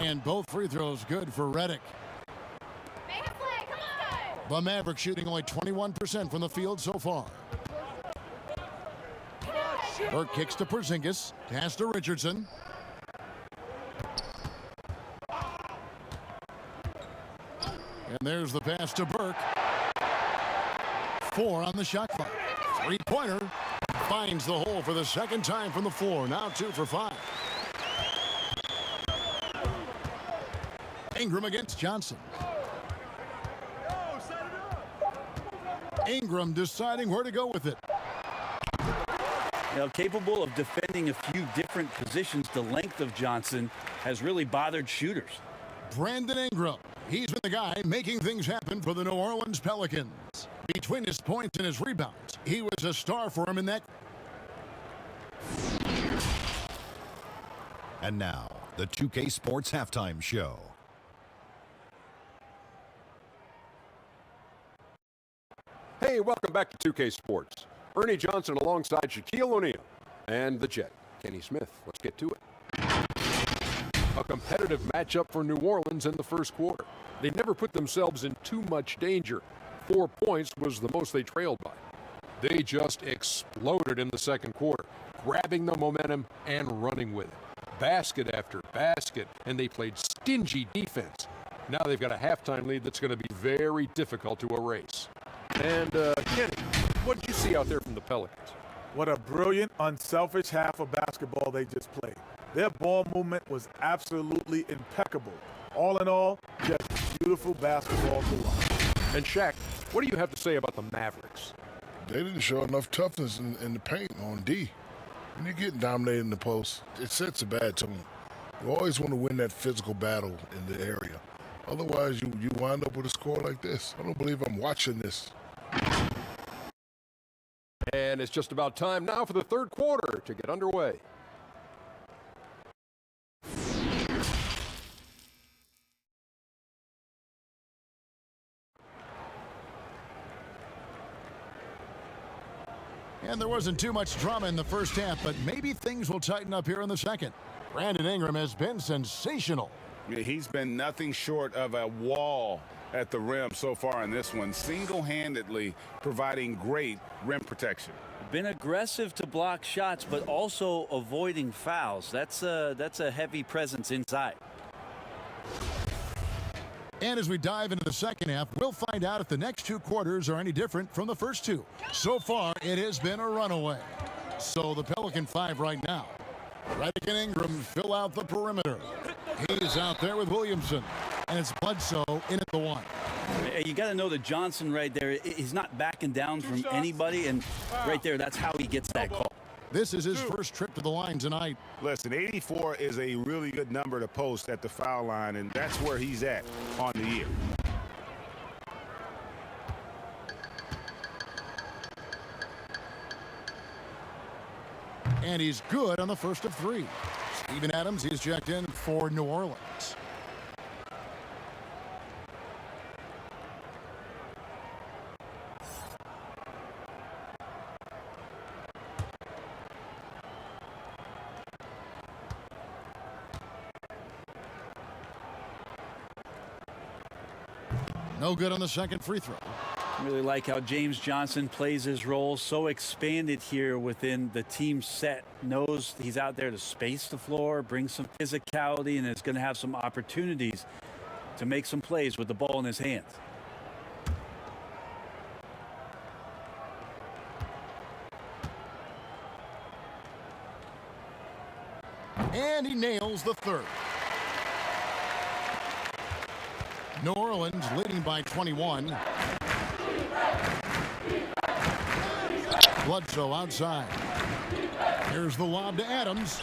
And both free throws good for Redick. The Mavericks shooting only 21% from the field so far. Burke kicks to Porzingis. Pass to Richardson. And there's the pass to Burke. 4 on the shot clock. 3-pointer. Finds the hole for the second time from the floor. Now 2 for 5. Ingram against Johnson. Ingram deciding where to go with it. Capable of defending a few different positions, the length of Johnson has really bothered shooters. Brandon Ingram. He's been the guy making things happen for the New Orleans Pelicans. Between his points and his rebounds, he was a star for him in that. And now, the 2K Sports Halftime Show. Hey, welcome back to 2K Sports. Ernie Johnson alongside Shaquille O'Neal and the Jet, Kenny Smith. Let's get to it. A competitive matchup for New Orleans in the first quarter. They never put themselves in too much danger. 4 points was the most they trailed by. They just exploded in the second quarter, grabbing the momentum and running with it. Basket after basket, and they played stingy defense. Now they've got a halftime lead that's going to be very difficult to erase. And, Kenny, what did you see out there from the Pelicans? What a brilliant, unselfish half of basketball they just played. Their ball movement was absolutely impeccable. All in all, just beautiful basketball to watch. And Shaq, what do you have to say about the Mavericks? They didn't show enough toughness in the paint on D. When you're getting dominated in the post, it sets a bad tone. You always want to win that physical battle in the area. Otherwise, you wind up with a score like this. I don't believe I'm watching this. And it's just about time now for the third quarter to get underway. And there wasn't too much drama in the first half, but maybe things will tighten up here in the second. Brandon Ingram has been sensational. He's been nothing short of a wall at the rim so far in this one, single-handedly providing great rim protection. Been aggressive to block shots, but also avoiding fouls. That's a heavy presence inside. And as we dive into the second half, we'll find out if the next two quarters are any different from the first two. So far, it has been a runaway. So the Pelican 5 right now. Redick and Ingram fill out the perimeter. He's out there with Williamson. And it's Bledsoe in at the 1. You got to know that Johnson right there, he's not backing down from anybody. And right there, that's how he gets that call. This is his first trip to the line tonight. Listen, 84 is a really good number to post at the foul line, and that's where he's at on the year. And he's good on the first of 3. Steven Adams, he's checked in for New Orleans. No good on the second free throw. Really like how James Johnson plays his role, so expanded here within the team set. Knows he's out there to space the floor, bring some physicality, and is going to have some opportunities to make some plays with the ball in his hands. And he nails the third. New Orleans leading by 21. Bledsoe outside. Here's the lob to Adams.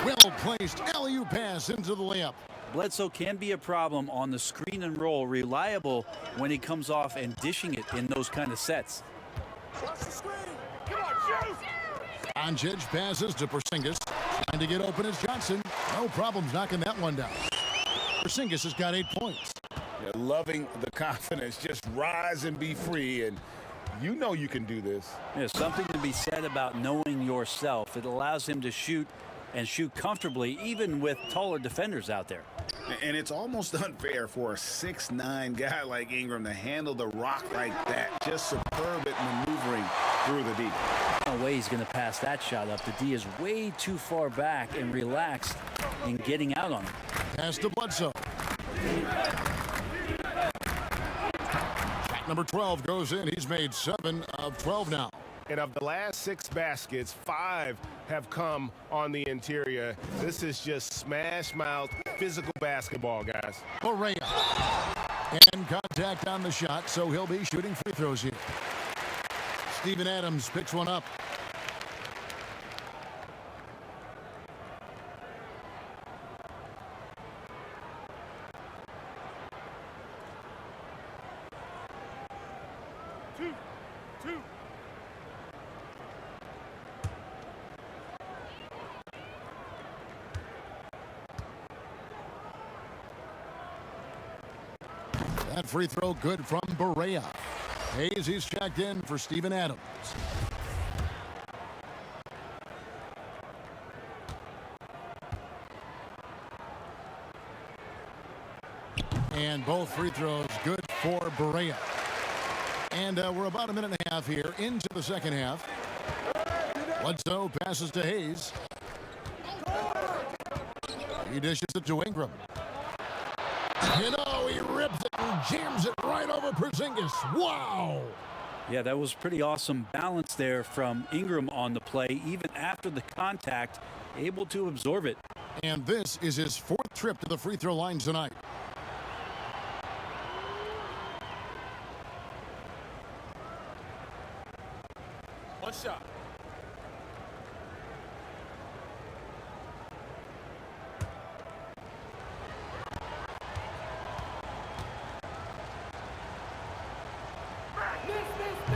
Well-placed alley-oop pass into the layup. Bledsoe can be a problem on the screen and roll. Reliable when he comes off and dishing it in those kind of sets. Doncic passes to Porzingis. Trying to get open is Johnson. No problems knocking that one down. Porzingis has got 8 points. Yeah, loving the confidence. Just rise and be free, and you know you can do this. There's something to be said about knowing yourself. It allows him to shoot and shoot comfortably, even with taller defenders out there. And it's almost unfair for a 6'9" guy like Ingram to handle the rock like that. Just superb at maneuvering through the D. No way he's going to pass that shot up. The D is way too far back and relaxed in getting out on him. Pass to Bledsoe. Shot number 12 goes in. He's made 7 of 12 now. And of the last 6 baskets, 5 have come on the interior. This is just smash-mouth physical basketball, guys. Correa. And contact on the shot, so he'll be shooting free throws here. Steven Adams picks one up. That free throw good from Barea. Hayes, he's checked in for Steven Adams. And both free throws good for Barea. And we're about a minute and a half here into the second half. Bledsoe passes to Hayes. He dishes it to Ingram. You know, he rips it and jams it right over Porzingis. Wow! Yeah, that was pretty awesome balance there from Ingram on the play, even after the contact, able to absorb it. And this is his fourth trip to the free throw line tonight. One shot.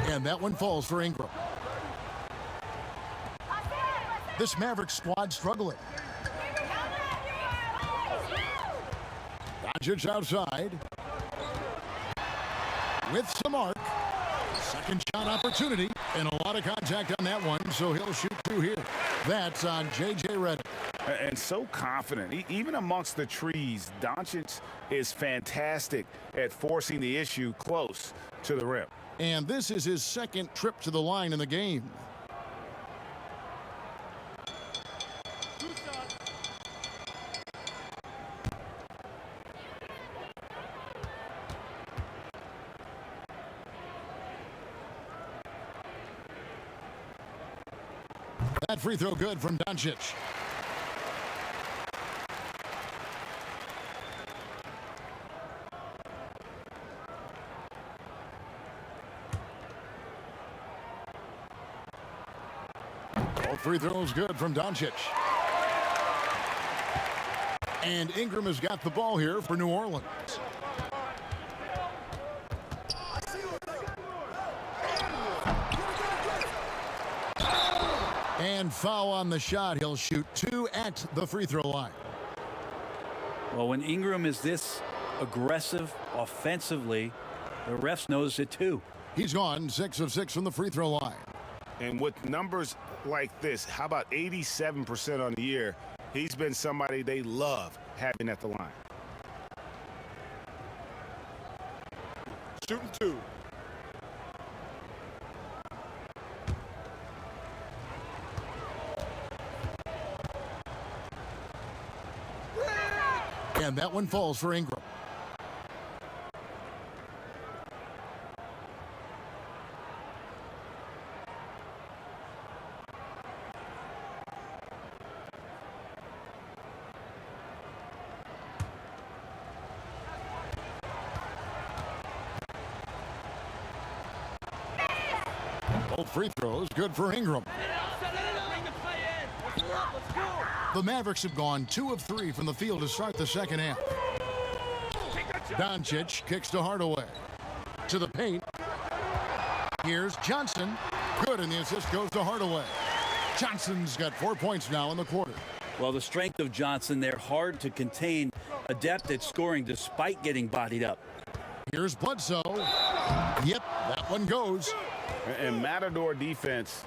And that one falls for Ingram. This Mavericks squad struggling. Doncic outside. With some arc. Second shot opportunity. And a lot of contact on that one, so he'll shoot two here. That's on J.J. Redick. And so confident. Even amongst the trees, Doncic is fantastic at forcing the issue close to the rim. And this is his second trip to the line in the game. That free throw good from Doncic. Free throws good from Doncic. And Ingram has got the ball here for New Orleans. And foul on the shot. He'll shoot two at the free throw line. Well, when Ingram is this aggressive offensively, the refs notice it too. He's gone 6 of 6 from the free throw line. And with numbers like this, how about 87% on the year? He's been somebody they love having at the line. Shooting two. And that one falls for Ingram. Both free throws good for Ingram. The Mavericks have gone 2 of 3 from the field to start the second half. Doncic kicks to Hardaway. To the paint. Here's Johnson. Good, and the assist goes to Hardaway. Johnson's got 4 points now in the quarter. Well, the strength of Johnson, they're hard to contain, adept at scoring despite getting bodied up. Here's Bledsoe. Yep, that one goes. And Matador defense,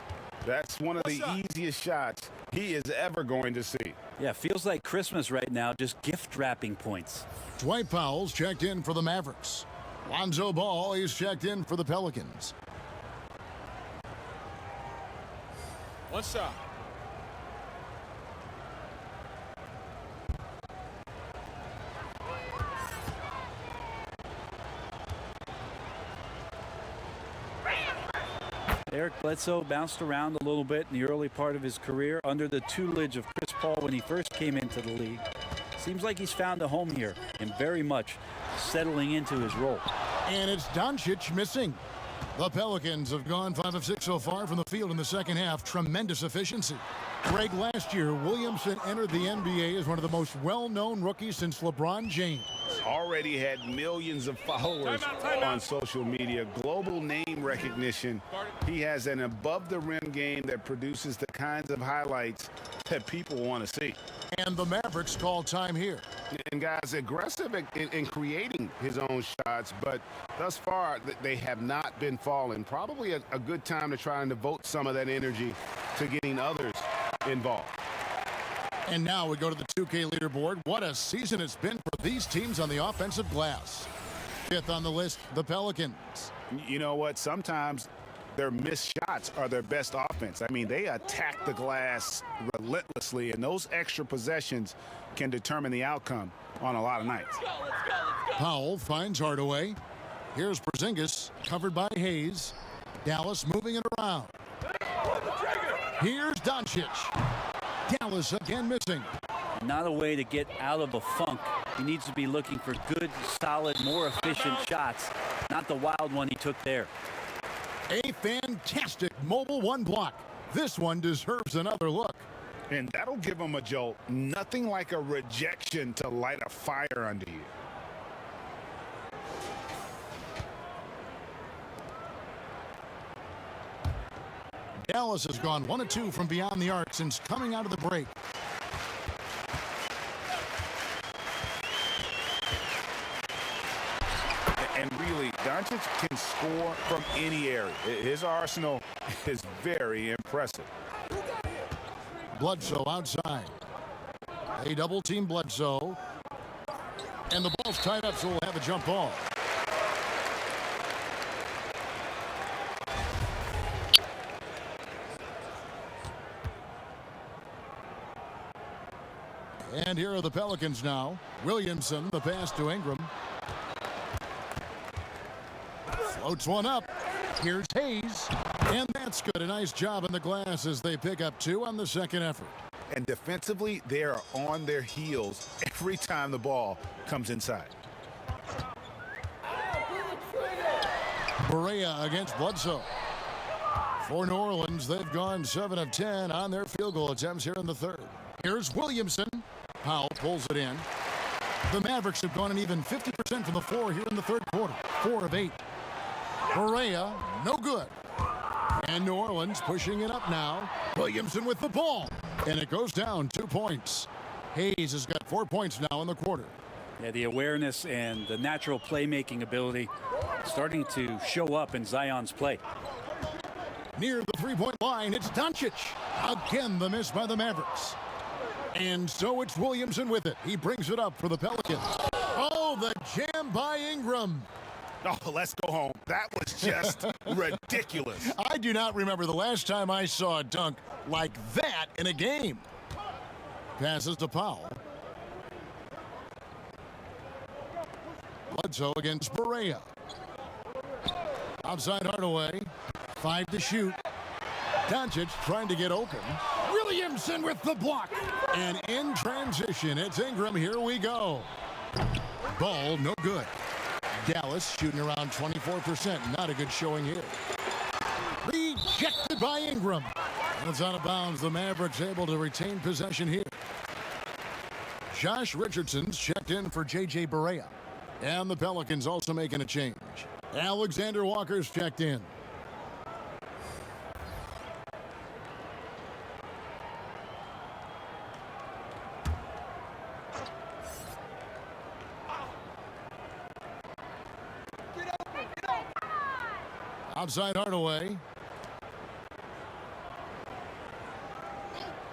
that's one of the easiest shots he is ever going to see. Yeah, feels like Christmas right now, just gift wrapping points. Dwight Powell's checked in for the Mavericks. Lonzo Ball, he's checked in for the Pelicans. One shot. Eric Bledsoe bounced around a little bit in the early part of his career under the tutelage of Chris Paul when he first came into the league. Seems like he's found a home here and very much settling into his role. And it's Doncic missing. The Pelicans have gone 5 of 6 so far from the field in the second half. Tremendous efficiency. Greg, last year, Williamson entered the NBA as one of the most well-known rookies since LeBron James. Already had millions of followers on social media, global name recognition. He has an above-the-rim game that produces the kinds of highlights that people want to see. And the Mavericks call time here. And guys, aggressive in creating his own shots, but thus far they have not been falling. Probably a good time to try and devote some of that energy to getting others involved. And now we go to the 2K leaderboard. What a season it's been for these teams on the offensive glass. Fifth on the list, the Pelicans. You know what? Sometimes their missed shots are their best offense. I mean, they attack the glass relentlessly, and those extra possessions can determine the outcome on a lot of nights. Powell finds Hardaway. Here's Porzingis, covered by Hayes. Dallas moving it around. Here's Doncic. Dallas again missing. Not a way to get out of a funk. He needs to be looking for good, solid, more efficient shots, not the wild one he took there. A fantastic mobile one block. This one deserves another look. And that'll give him a jolt. Nothing like a rejection to light a fire under you. Dallas has gone 1 of 2 from beyond the arc since coming out of the break. And really, Doncic can score from any area. His arsenal is very impressive. Bledsoe outside. They double team Bledsoe. And the ball's tied up, so we'll have a jump ball. And here are the Pelicans now. Williamson, the pass to Ingram. Floats one up. Here's Hayes. And that's good. A nice job in the glass as they pick up 2 on the second effort. And defensively, they are on their heels every time the ball comes inside. Berea against Bledsoe. For New Orleans, they've gone 7 of 10 on their field goal attempts here in the third. Here's Williamson. Powell pulls it in. The Mavericks have gone an even 50% from the floor here in the third quarter. 4 of 8. Berea, no good. And New Orleans pushing it up now. Williamson with the ball. And it goes down 2 points. Hayes has got 4 points now in the quarter. Yeah, the awareness and the natural playmaking ability starting to show up in Zion's play. Near the three-point line, it's Doncic. Again, the miss by the Mavericks. And so it's Williamson with it. He brings it up for the Pelicans. Oh, the jam by Ingram. Oh, let's go home. That was just ridiculous. I do not remember the last time I saw a dunk like that in a game. Passes to Powell. Bledsoe against Berea. Outside Hardaway. 5 to shoot. Doncic trying to get open. Williamson with the block. And in transition, it's Ingram. Here we go. Ball no good. Dallas shooting around 24%. Not a good showing here. Rejected by Ingram. And it's out of bounds. The Mavericks able to retain possession here. Josh Richardson's checked in for J.J. Berea. And the Pelicans also making a change. Alexander Walker's checked in. Outside Hardaway.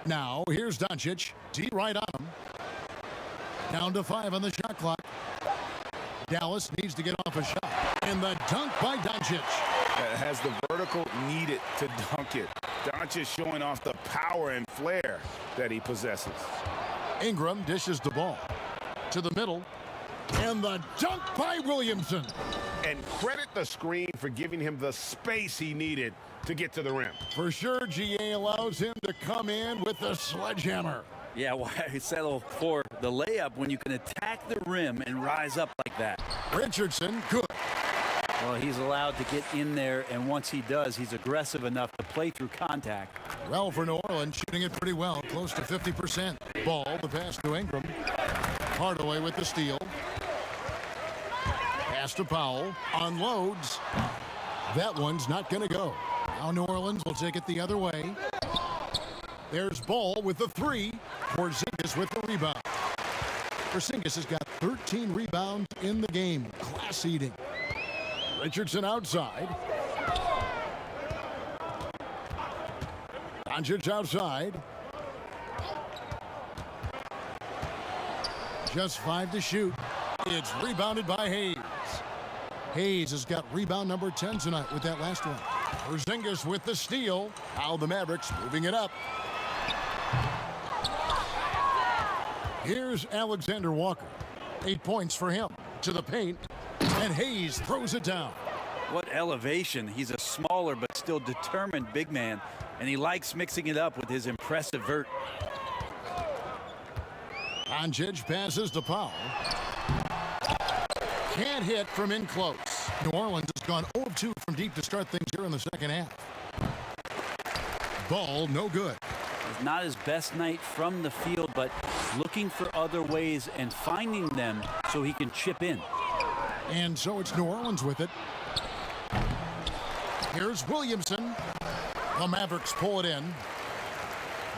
Now, here's Doncic. D right on him. Down to 5 on the shot clock. Dallas needs to get off a shot. And the dunk by Doncic. Has the vertical needed to dunk it. Doncic showing off the power and flair that he possesses. Ingram dishes the ball to the middle. And the dunk by Williamson. And credit the screen for giving him the space he needed to get to the rim. For sure, GA allows him to come in with the sledgehammer. Yeah, why settle for the layup when you can attack the rim and rise up like that? Richardson, good. Well, he's allowed to get in there, and once he does, he's aggressive enough to play through contact. Well, for New Orleans, shooting it pretty well, close to 50%. Ball, the pass to Ingram. Hardaway with the steal. Pass to Powell. Unloads. That one's not going to go. Now New Orleans will take it the other way. There's Ball with the three. Porzingis with the rebound. Porzingis has got 13 rebounds in the game. Class eating. Richardson outside. Doncic outside. Just 5 to shoot. It's rebounded by Hayes. Hayes has got rebound number 10 tonight with that last one. Porzingis with the steal. Now the Mavericks moving it up. Here's Alexander Walker. 8 points for him. To the paint. And Hayes throws it down. What elevation. He's a smaller but still determined big man, and he likes mixing it up with his impressive vert. Doncic passes to Powell. Can't hit from in close. New Orleans has gone 0 of 2 from deep to start things here in the second half. Ball no good. It's not his best night from the field, but looking for other ways and finding them so he can chip in. And so it's New Orleans with it. Here's Williamson. The Mavericks pull it in.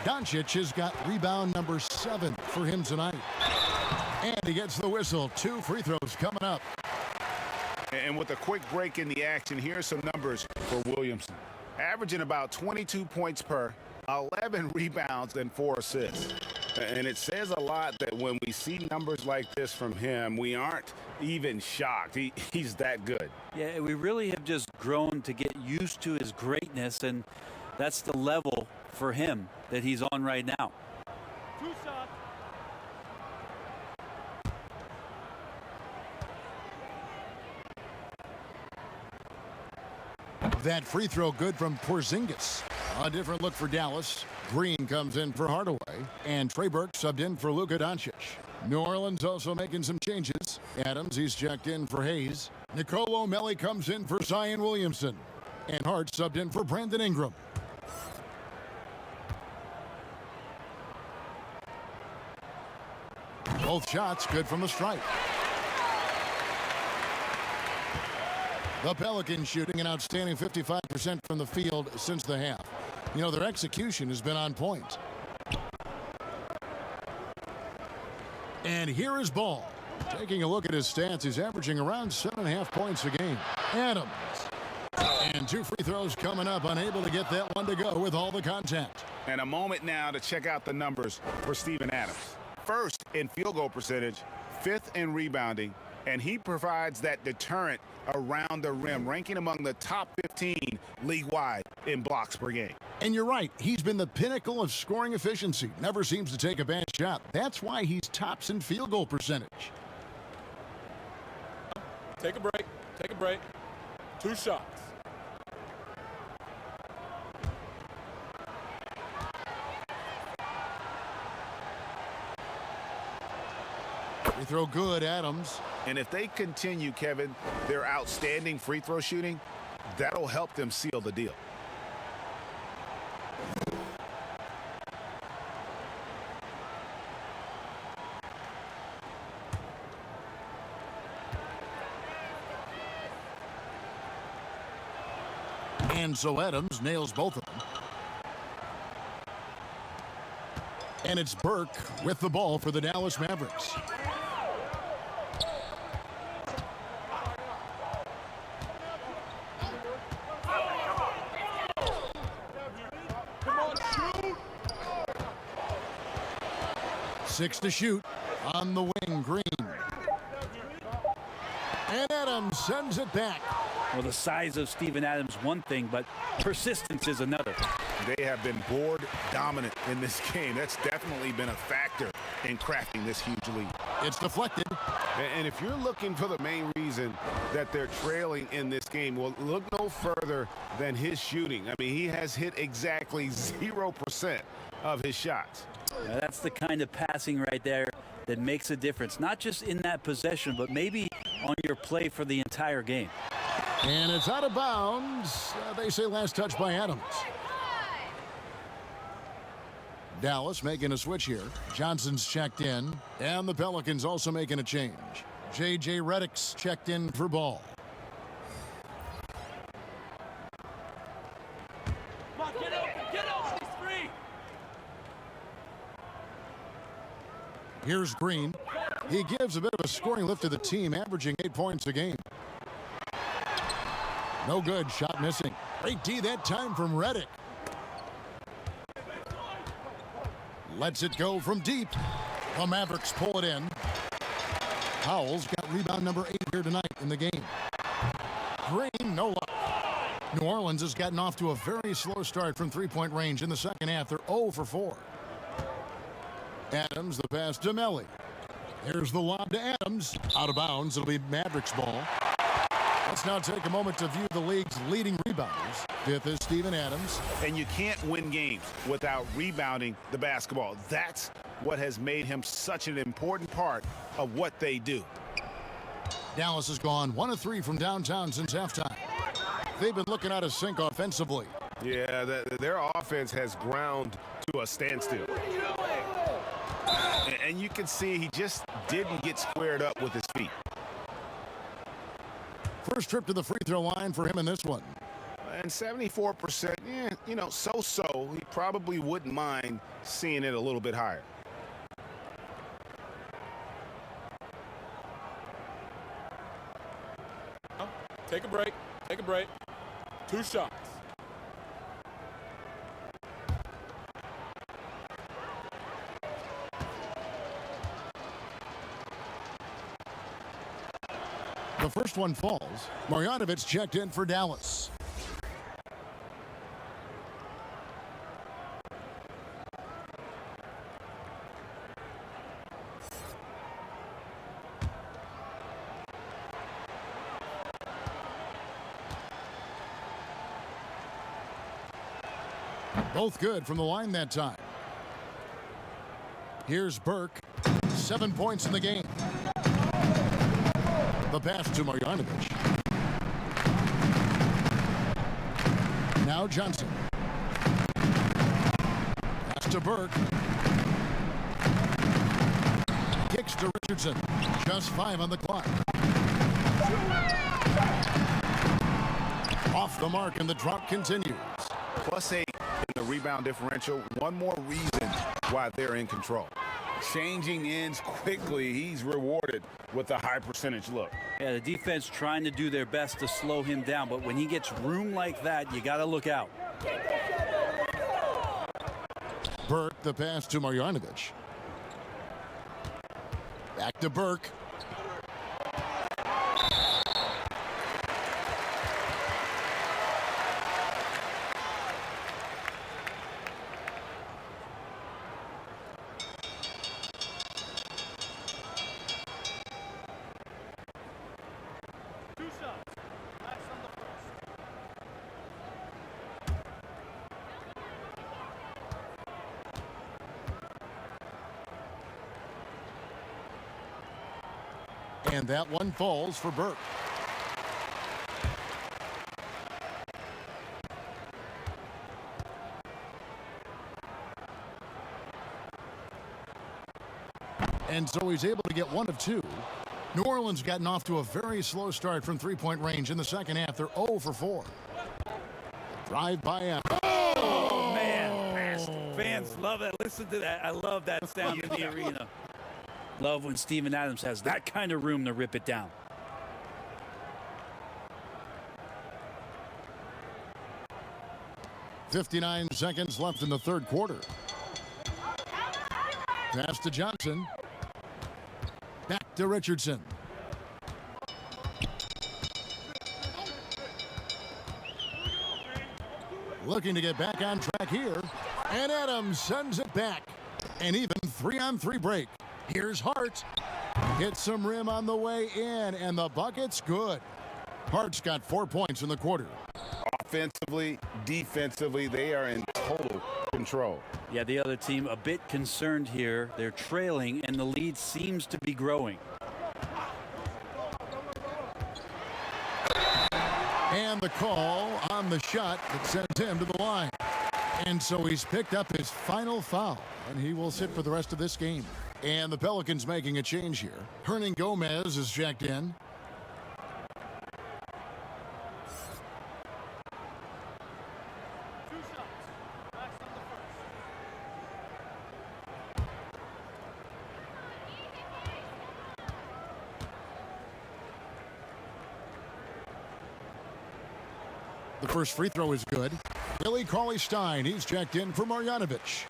Doncic has got rebound number 7 for him tonight. And he gets the whistle. 2 free throws coming up. And with a quick break in the action, here are some numbers for Williamson. Averaging about 22 points per, 11 rebounds, and 4 assists. And it says a lot that when we see numbers like this from him, we aren't even shocked. He's that good. Yeah, we really have just grown to get used to his greatness, and that's the level for him that he's on right now. 2 shots. That free throw good from Porzingis. A different look for Dallas. Green comes in for Hardaway, and Trey Burke subbed in for Luka Doncic. New Orleans also making some changes. Adams, he's checked in for Hayes. Nicolo Melli comes in for Zion Williamson. And Hart subbed in for Brandon Ingram. Both shots good from the stripe. The Pelicans shooting an outstanding 55% from the field since the half. You know, their execution has been on point. And here is Ball. Taking a look at his stats, he's averaging around 7.5 points a game. Adams. And 2 free throws coming up, unable to get that one to go with all the contact. And a moment now to check out the numbers for Steven Adams. First in field goal percentage, 5th in rebounding, and he provides that deterrent around the rim, ranking among the top 15 league-wide in blocks per game. And you're right, he's been the pinnacle of scoring efficiency. Never seems to take a bad shot. That's why he's tops in field goal percentage. Take a break. Take a break. 2 shots. Free throw good, Adams. And if they continue, Kevin, their outstanding free throw shooting, that'll help them seal the deal. And so Adams nails both of them. And it's Burke with the ball for the Dallas Mavericks. Six to shoot on the wing, Green. And Adams sends it back. Well, the size of Steven Adams, one thing, but persistence is another. They have been board dominant in this game. That's definitely been a factor in crafting this huge lead. It's deflected. And if you're looking for the main reason that they're trailing in this game, well, look no further than his shooting. I mean, he has hit exactly 0% of his shots. Now, that's the kind of passing right there that makes a difference, not just in that possession, but maybe on your play for the entire game. And it's out of bounds. They say last touch by Adams. Dallas making a switch here. Johnson's checked in. And the Pelicans also making a change. J.J. Redick's checked in for ball. Come on, get open, he's free. Here's Green. He gives a bit of a scoring lift to the team, averaging 8 points a game. No good. Shot missing. Great D that time from Redick. Lets it go from deep. The Mavericks pull it in. Powell's got rebound number 8 here tonight in the game. Green, no luck. New Orleans has gotten off to a very slow start from three-point range in the second half. They're 0 for 4. Adams, the pass to Melly. Here's the lob to Adams. Out of bounds. It'll be Mavericks ball. Let's now take a moment to view the league's leading rebounders. Fifth is Steven Adams. And you can't win games without rebounding the basketball. That's what has made him such an important part of what they do. Dallas has gone 1 of 3 from downtown since halftime. They've been looking out of sync offensively. Yeah, their offense has ground to a standstill. And you can see he just didn't get squared up with his feet. First trip to the free throw line for him in this one. And 74%, yeah, you know, so-so. He probably wouldn't mind seeing it a little bit higher. Take a break. Take a break. 2 shots. The first one falls. Marjanovic checked in for Dallas. Both good from the line that time. Here's Burke. 7 points in the game. The pass to Marjanovic. Now Johnson. Pass to Burke. Kicks to Richardson. Just 5 on the clock. Off the mark, and the drop continues. +8 in the rebound differential. One more reason why they're in control. Changing ends quickly. He's rewarded with a high percentage look. Yeah, the defense trying to do their best to slow him down, but when he gets room like that, you got to look out. Burke, the pass to Marjanovic. Back to Burke. And that one falls for Burke. And so he's able to get 1 of 2. New Orleans gotten off to a very slow start from three-point range in the second half. They're 0 for 4. Drive by Adams. Oh, man. Fans love that. Listen to that. I love that sound in the arena. Love when Steven Adams has that kind of room to rip it down. .59 seconds left in the third quarter. Pass to Johnson. Back to Richardson. Looking to get back on track here. And Adams sends it back. An even 3-on-3 break. Here's Hart. Hits some rim on the way in, and the bucket's good. Hart's got 4 points in the quarter. Offensively, defensively, they are in total control. Yeah, the other team a bit concerned here. They're trailing, and the lead seems to be growing. the call on the shot that sent him to the line. And so he's picked up his final foul, and he will sit for the rest of this game. And the Pelicans making a change here. Hernan Gomez is checked in. The first free throw is good. Billy Cauley-Stein, he's checked in for Marjanovic.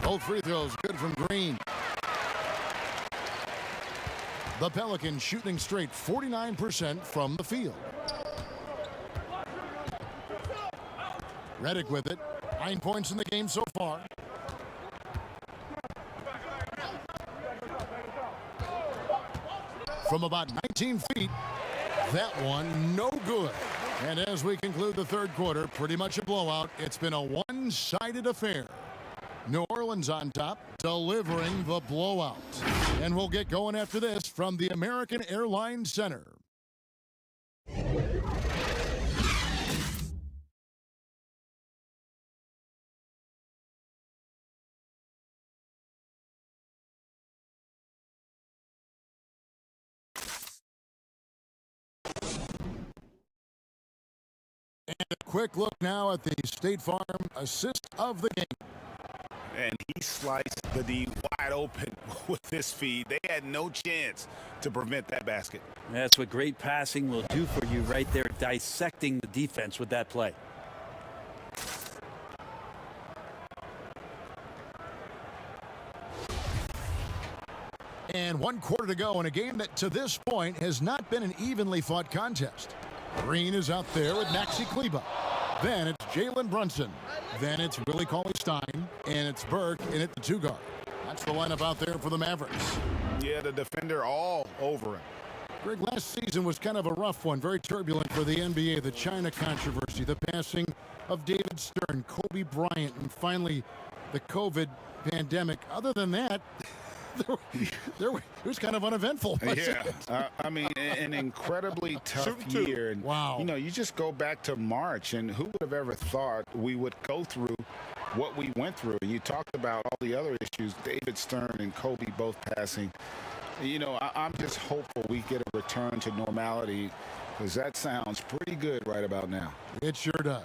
Both free throws good from Green. The Pelicans shooting straight 49% from the field. Redick with it. 9 points in the game so far. From about 19 feet, that one no good. And as we conclude the third quarter, pretty much a blowout. It's been a one-sided affair. New Orleans on top, delivering the blowout. And we'll get going after this from the American Airlines Center. And a quick look now at the State Farm assist of the game. And he sliced the D wide open with his feed. They had no chance to prevent that basket. That's what great passing will do for you right there, dissecting the defense with that play. And 1 quarter to go in a game that to this point has not been an evenly fought contest. Green is out there with Maxi Kleber. Then it's Jalen Brunson. Then it's Willie Cauley-Stein. And it's Burke in at the 2 guard. That's the lineup out there for the Mavericks. Yeah, the defender all over him. Greg, last season was kind of a rough one. Very turbulent for the NBA. The China controversy, the passing of David Stern, Kobe Bryant, and finally the COVID pandemic. Other than that, it was kind of uneventful. Yeah, I mean, an incredibly tough year. And, wow. You know, you just go back to March, and who would have ever thought we would go through what we went through? And you talked about all the other issues, David Stern and Kobe both passing. You know, I'm just hopeful we get a return to normality, because that sounds pretty good right about now. It sure does.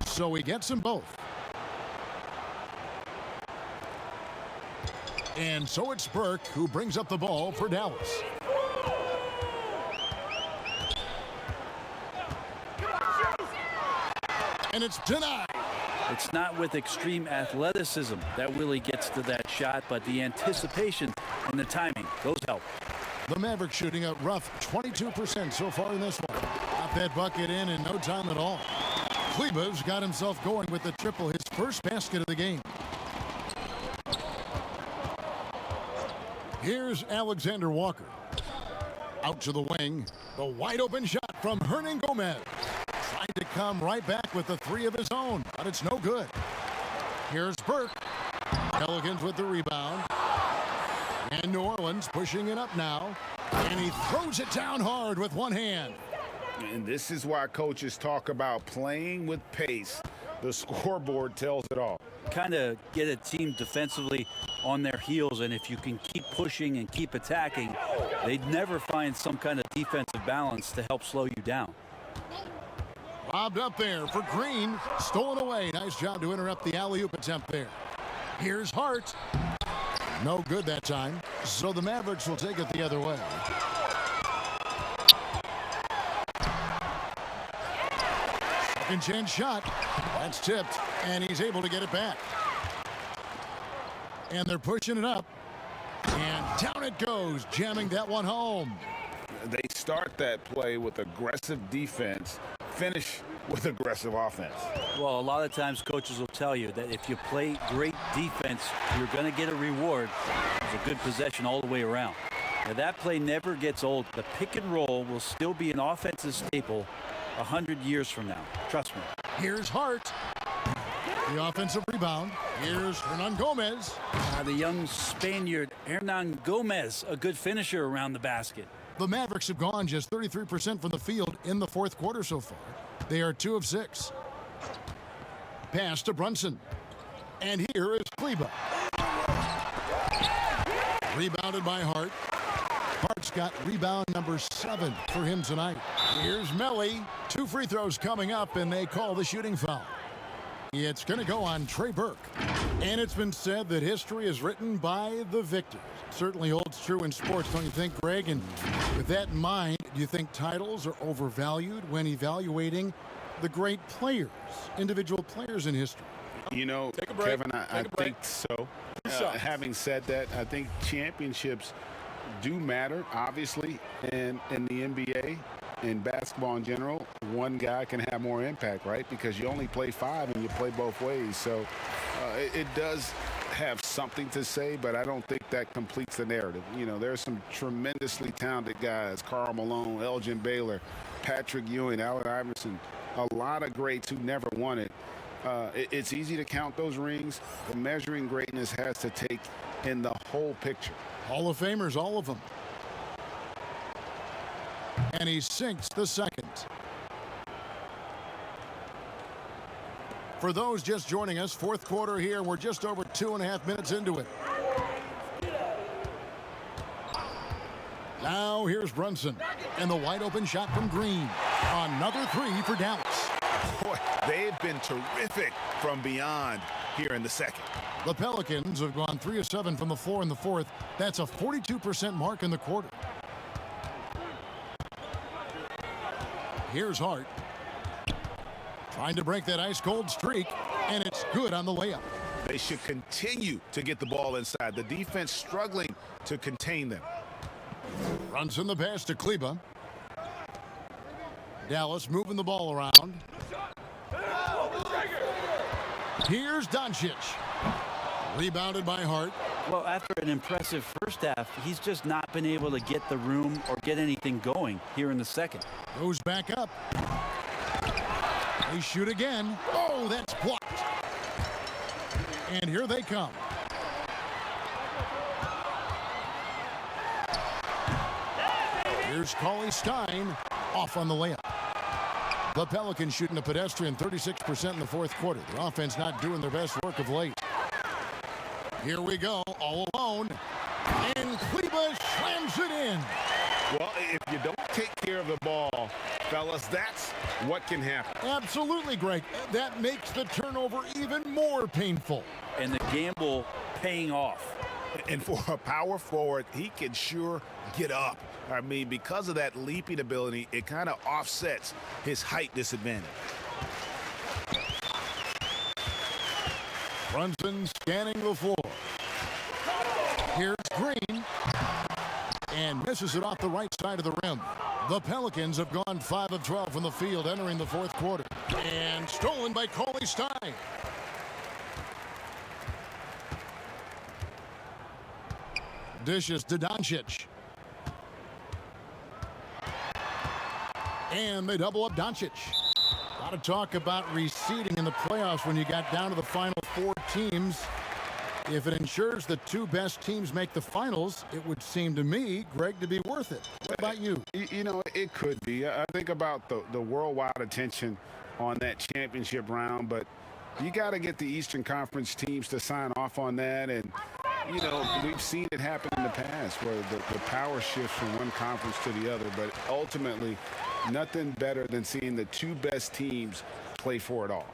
So he gets them both. And so it's Burke who brings up the ball for Dallas. And it's denied. It's not with extreme athleticism that Willie gets to that shot, but the anticipation and the timing, those help. The Mavericks shooting a rough 22% so far in this one. Got that bucket in no time at all. Kleber's got himself going with the triple, his first basket of the game. Here's Alexander Walker. Out to the wing. The wide open shot from Hernan Gomez. Trying to come right back with the 3 of his own, but it's no good. Here's Burke. Pelicans with the rebound. And New Orleans pushing it up now. And he throws it down hard with one hand. And this is why coaches talk about playing with pace. The scoreboard tells it all. Kind of get a team defensively on their heels, and if you can keep pushing and keep attacking, they'd never find some kind of defensive balance to help slow you down. Lobbed up there for Green. Stolen away. Nice job to interrupt the alley-oop attempt there. Here's Hart. No good that time. So the Mavericks will take it the other way. Second chance shot. That's tipped, and he's able to get it back. And they're pushing it up. And down it goes, jamming that one home. They start that play with aggressive defense, finish with aggressive offense. Well, a lot of times coaches will tell you that if you play great defense, you're going to get a reward. It's a good possession all the way around. Now, that play never gets old. The pick and roll will still be an offensive staple 100 yeyears from now. Trust me. Here's Hart. The offensive rebound. Here's Hernan Gomez. The young Spaniard Hernan Gomez, a good finisher around the basket. The Mavericks have gone just 33% from the field in the fourth quarter so far. They are 2 of 6. Pass to Brunson. And here is Kleba. Rebounded by Hart. Hart's got rebound number 7 for him tonight. Here's Melly. 2 free throws coming up, and they call the shooting foul. It's going to go on Trey Burke. And it's been said that history is written by the victors. Certainly holds true in sports, don't you think, Greg? And with that in mind, do you think titles are overvalued when evaluating the great players, individual players in history? You know, Kevin, I think so. Having said that, I think championships do matter, obviously, in the NBA. In basketball in general, one guy can have more impact, right? Because you only play 5 and you play both ways. So it does have something to say, but I don't think that completes the narrative. You know, there's some tremendously talented guys, Karl Malone, Elgin Baylor, Patrick Ewing, Allen Iverson, a lot of greats who never won it. It's easy to count those rings, but measuring greatness has to take in the whole picture. Hall of Famers, all of them. And he sinks the second. For those just joining us, fourth quarter here. We're just over 2.5 minutes into it. Now here's Brunson. And the wide open shot from Green. Another 3 for Dallas. Boy, they've been terrific from beyond here in the second. The Pelicans have gone 3 of 7 from the floor in the fourth. That's a 42% mark in the quarter. Here's Hart. Trying to break that ice-cold streak, and it's good on the layup. They should continue to get the ball inside. The defense struggling to contain them. Runs in the pass to Kleba. Dallas moving the ball around. Here's Doncic. Rebounded by Hart. Well, after an impressive first half, he's just not been able to get the room or get anything going here in the second. Goes back up. They shoot again. Oh, that's blocked. And here they come. Here's Cauley Stein off on the layup. The Pelicans shooting a pedestrian 36% in the fourth quarter. The offense not doing their best work of late. Here we go, all alone. And Kleba slams it in. Well, if you don't take care of the ball, fellas, that's what can happen. Absolutely, Greg. That makes the turnover even more painful. And the gamble paying off. And for a power forward, he can sure get up. I mean, because of that leaping ability, it kind of offsets his height disadvantage. Brunson scanning the floor. Here's Green. And misses it off the right side of the rim. The Pelicans have gone 5 of 12 from the field entering the fourth quarter. And stolen by Cauley Stein. Dishes to Doncic. And they double up Doncic. A lot of talk about reseeding in the playoffs when you got down to the final 4 teams. If it ensures the 2 best teams make the finals, it would seem to me, Greg, to be worth it. What about you? You know, it could be. I think about the worldwide attention on that championship round, but you got to get the Eastern Conference teams to sign off on that. And, you know, we've seen it happen in the past where the power shifts from one conference to the other. But ultimately, nothing better than seeing the 2 best teams play for it all.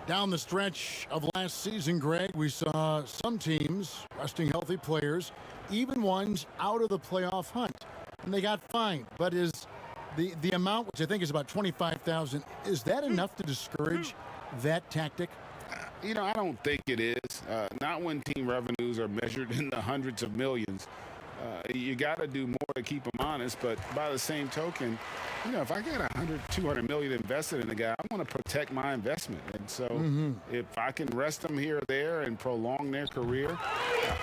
Down the stretch of last season, Greg, we saw some teams resting healthy players, even ones out of the playoff hunt, and they got fined. But is the amount, which I think is about $25,000, is that enough to discourage that tactic? You know, I don't think it is. Not when team revenues are measured in the hundreds of millions. You got to do more to keep him honest. But by the same token, you know, if I get $200 million invested in a guy, I want to protect my investment. And so if I can rest them here or there and prolong their career,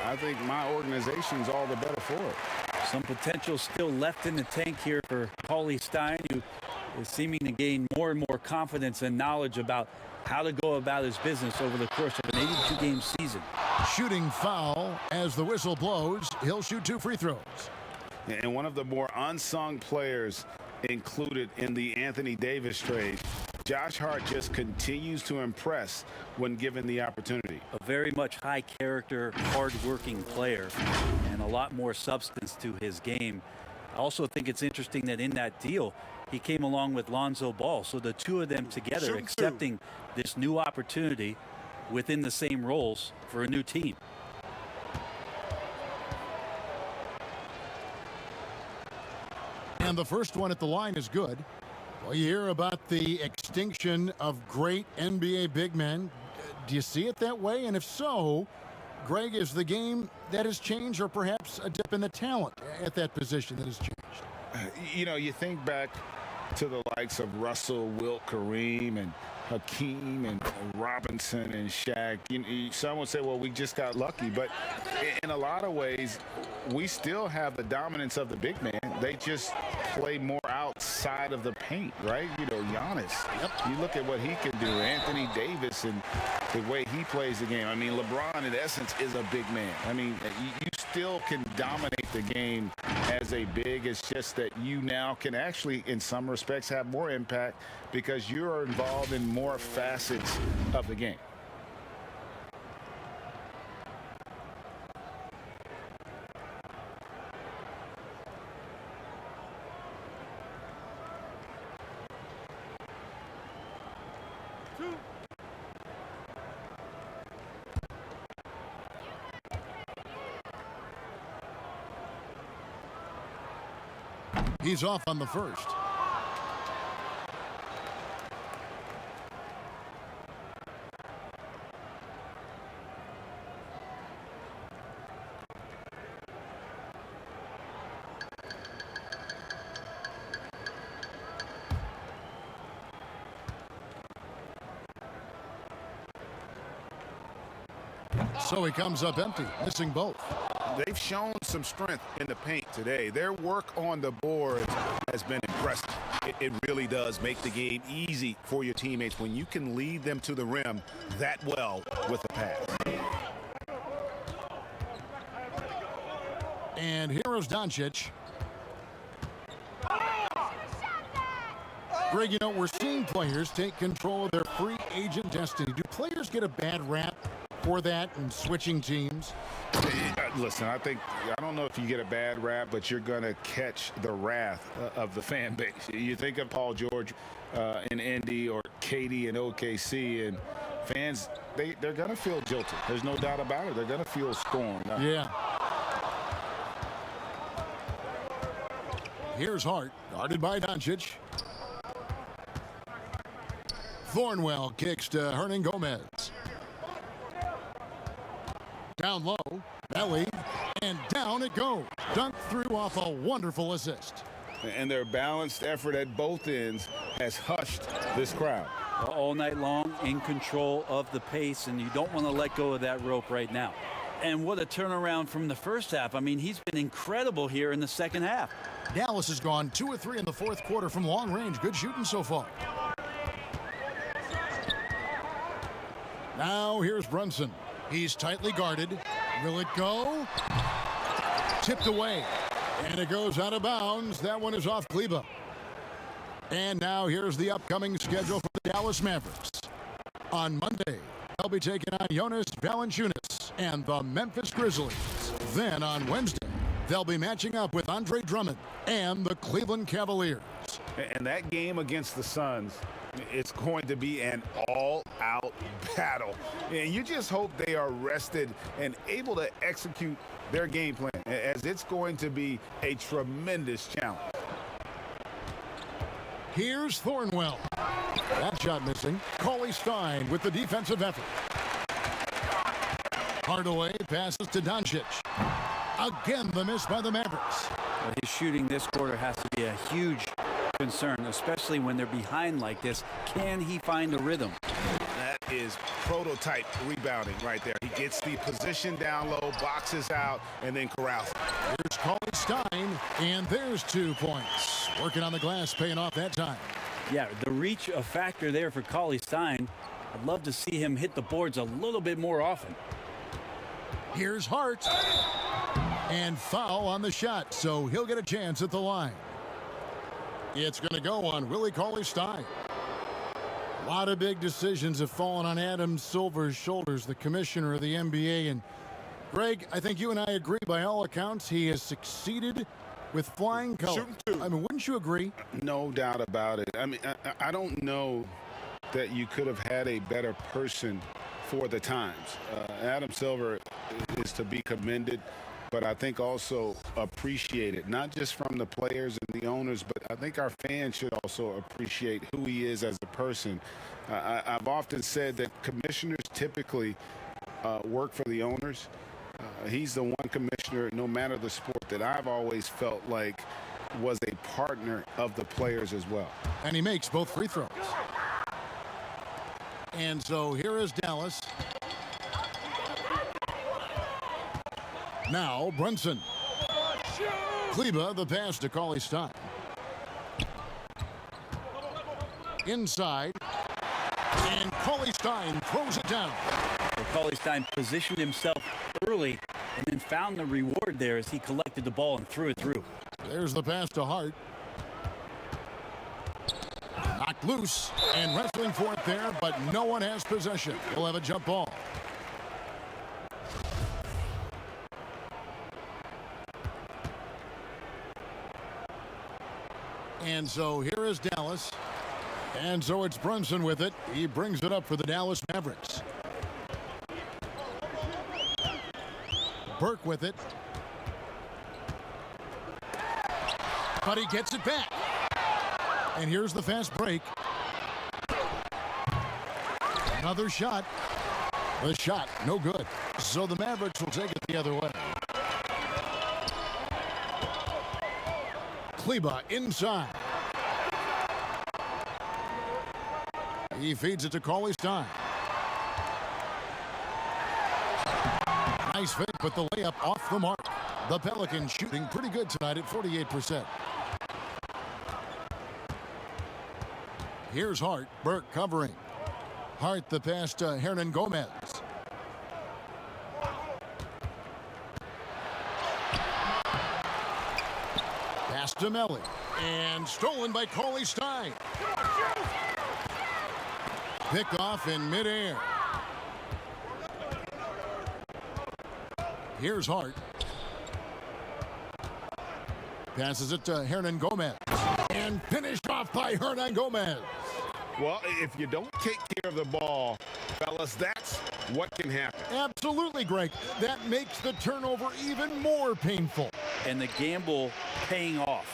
I think my organization's all the better for it. Some potential still left in the tank here for Paulie Stein, who is seeming to gain more and more confidence and knowledge about how to go about his business over the course of an 82-game season. Shooting foul as the whistle blows. He'll shoot 2 free throws. And one of the more unsung players included in the Anthony Davis trade, Josh Hart just continues to impress when given the opportunity. A very much high character, hard-working player, and a lot more substance to his game. I also think it's interesting that in that deal, he came along with Lonzo Ball. So the two of them together accepting this new opportunity within the same roles for a new team. And the first one at the line is good. Well, you hear about the extinction of great NBA big men. Do you see it that way? And if so, Greg, is the game that has changed, or perhaps a dip in the talent at that position that has changed? You know, you think back to the likes of Russell, Wilt, Kareem, and Hakeem, and Robinson, and Shaq. Some would say, well, we just got lucky. But in a lot of ways, we still have the dominance of the big man. They just play more outside of the paint, right? You know, Giannis. You look at what he can do. Anthony Davis and the way he plays the game. I mean, LeBron, in essence, is a big man. I mean, you still can dominate the game as a big. It's just that you now can actually, in some respects, have more impact because you're involved in more facets of the game. He's off on the first. So he comes up empty, missing both. They've shown some strength in the paint today. Their work on the board has been impressive. It really does make the game easy for your teammates when you can lead them to the rim that well with a pass. And here is Doncic. Greg, you know, we're seeing players take control of their free agent destiny. Do players get a bad rap for that and switching teams? Listen, I don't know if you get a bad rap, but you're going to catch the wrath of the fan base. You think of Paul George in Indy or KD in OKC, and fans, they're going to feel jilted. There's no doubt about it. They're going to feel scorned. Yeah. Here's Hart, guarded by Doncic. Thornwell kicks to Hernan Gomez. Down low, belly, and down it goes. Dunked through off a wonderful assist. And their balanced effort at both ends has hushed this crowd. All night long, in control of the pace, and you don't want to let go of that rope right now. And what a turnaround from the first half. I mean, he's been incredible here in the second half. Dallas has gone 2 of 3 in the fourth quarter from long range. Good shooting so far. Now here's Brunson. He's tightly guarded. Will it go? Tipped away. And it goes out of bounds. That one is off Kleba. And now here's the upcoming schedule for the Dallas Mavericks. On Monday, they'll be taking on Jonas Valanciunas and the Memphis Grizzlies. Then on Wednesday, they'll be matching up with Andre Drummond and the Cleveland Cavaliers. And that game against the Suns, it's going to be an all-out battle. And you just hope they are rested and able to execute their game plan, as it's going to be a tremendous challenge. Here's Thornwell. That shot missing. Paulie Stein with the defensive effort. Hardaway passes to Doncic. Again, the miss by the Mavericks. Well, his shooting this quarter has to be a huge concern, especially when they're behind like this. Can he find a rhythm? That is prototype rebounding right there. He gets the position down low, boxes out, and then corrals. Here's Cauley Stein, and there's 2 points. Working on the glass, paying off that time. Yeah, the reach a factor there for Cauley Stein. I'd love to see him hit the boards a little bit more often. Here's Hart. And foul on the shot, so he'll get a chance at the line. It's going to go on Willie Cauley-Stein. A lot of big decisions have fallen on Adam Silver's shoulders, the commissioner of the NBA. And Greg, I think you and I agree by all accounts he has succeeded with flying colors. I mean, wouldn't you agree? No doubt about it. I mean, I don't know that you could have had a better person for the times. Adam Silver is to be commended, but I think also appreciated, not just from the players and the owners, but I think our fans should also appreciate who he is as a person. I've often said that commissioners typically work for the owners. He's the one commissioner, no matter the sport, that I've always felt like was a partner of the players as well. And he makes both free throws. And so here is Dallas. Now Brunson. Kleba, the pass to Cauley-Stein. Inside. And Cauley-Stein throws it down. Well, Cauley-Stein positioned himself early and then found the reward there as he collected the ball and threw it through. There's the pass to Hart. Knocked loose and wrestling for it there, but no one has possession. We'll have a jump ball. And so here is Dallas. And so it's Brunson with it. He brings it up for the Dallas Mavericks. Burke with it. But he gets it back. And here's the fast break. Another shot. The shot, no good. So the Mavericks will take it the other way. Kleba inside. He feeds it to Cauley-Stein. Nice fake, but the layup off the mark. The Pelicans shooting pretty good tonight at 48%. Here's Hart. Burke covering. Hart the pass to Hernan Gomez. Pass to Melly. And stolen by Cauley-Stein. Pick off in midair. Here's Hart. Passes it to Hernan Gomez. And finished off by Hernan Gomez. Well, if you don't take care of the ball, fellas, that's what can happen. Absolutely, Greg. That makes the turnover even more painful. And the gamble paying off.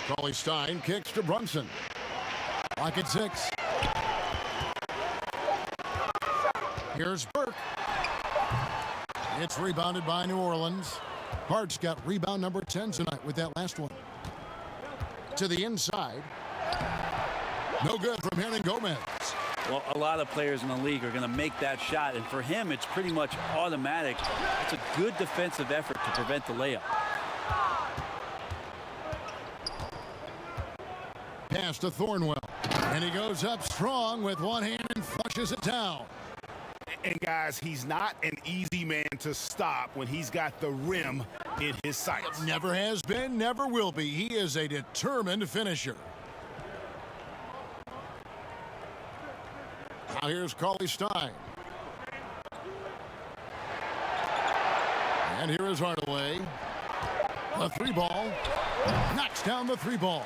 Cauley-Stein kicks to Brunson. Clock at 6. Here's Burke. It's rebounded by New Orleans. Hart's got rebound number 10 tonight with that last one. To the inside. No good from Hernan Gomez. Well, a lot of players in the league are going to make that shot, and for him, it's pretty much automatic. It's a good defensive effort to prevent the layup. Pass to Thornwell. And he goes up strong with one hand and flushes it down. And guys, he's not an easy man to stop when he's got the rim in his sights. Never has been, never will be. He is a determined finisher. Now here's Cauley-Stein. And here is Hardaway. The three ball. Knocks down the three ball.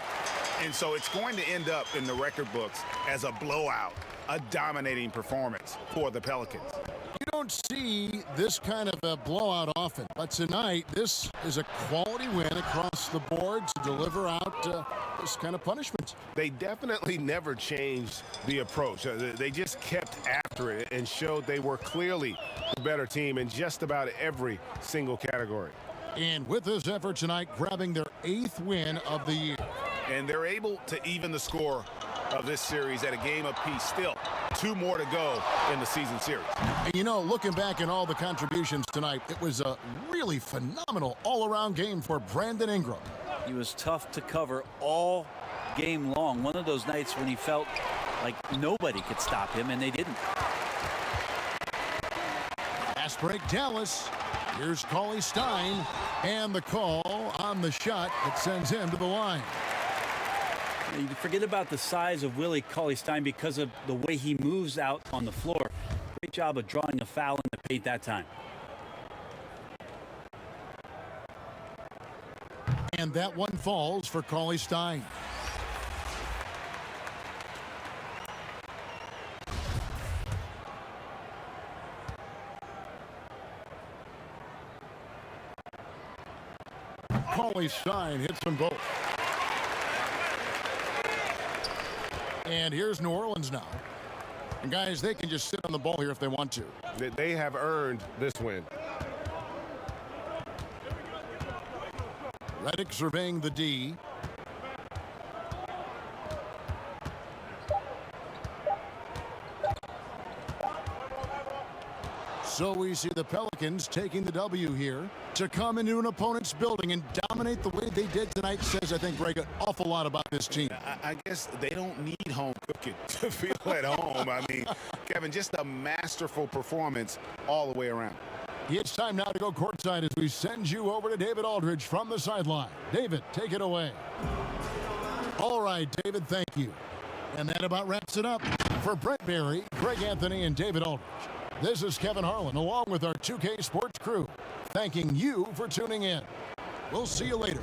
And so it's going to end up in the record books as a blowout, a dominating performance for the Pelicans. You don't see this kind of a blowout often, but tonight this is a quality win across the board to deliver out this kind of punishment. They definitely never changed the approach. They just kept after after it and showed they were clearly the better team in just about every single category. And with this effort tonight, grabbing their 8th win of the year. And they're able to even the score of this series at a game apiece. Still 2 more to go in the season series. And you know, looking back at all the contributions tonight, it was a really phenomenal all-around game for Brandon Ingram. He was tough to cover all game long. One of those nights when he felt like nobody could stop him, and they didn't. Fast break Dallas. Here's Cauley Stein, and the call on the shot that sends him to the line. You forget about the size of Willie Cauley-Stein because of the way he moves out on the floor. Great job of drawing a foul in the paint that time. And that one falls for Cauley-Stein. Cauley-Stein hits them both. And here's New Orleans now. And guys, they can just sit on the ball here if they want to. They have earned this win. Redick surveying the D. So we see the Pelicans taking the W here. To come into an opponent's building and dominate the way they did tonight says, I think, Greg, an awful lot about this team. I guess they don't need home cooking to feel at home. I mean, Kevin, just a masterful performance all the way around. It's time now to go courtside as we send you over to David Aldridge from the sideline. David, take it away. All right, David, thank you. And that about wraps it up. For Brent Barry, Greg Anthony, and David Aldridge, this is Kevin Harlan along with our 2K Sports crew, thanking you for tuning in. We'll see you later.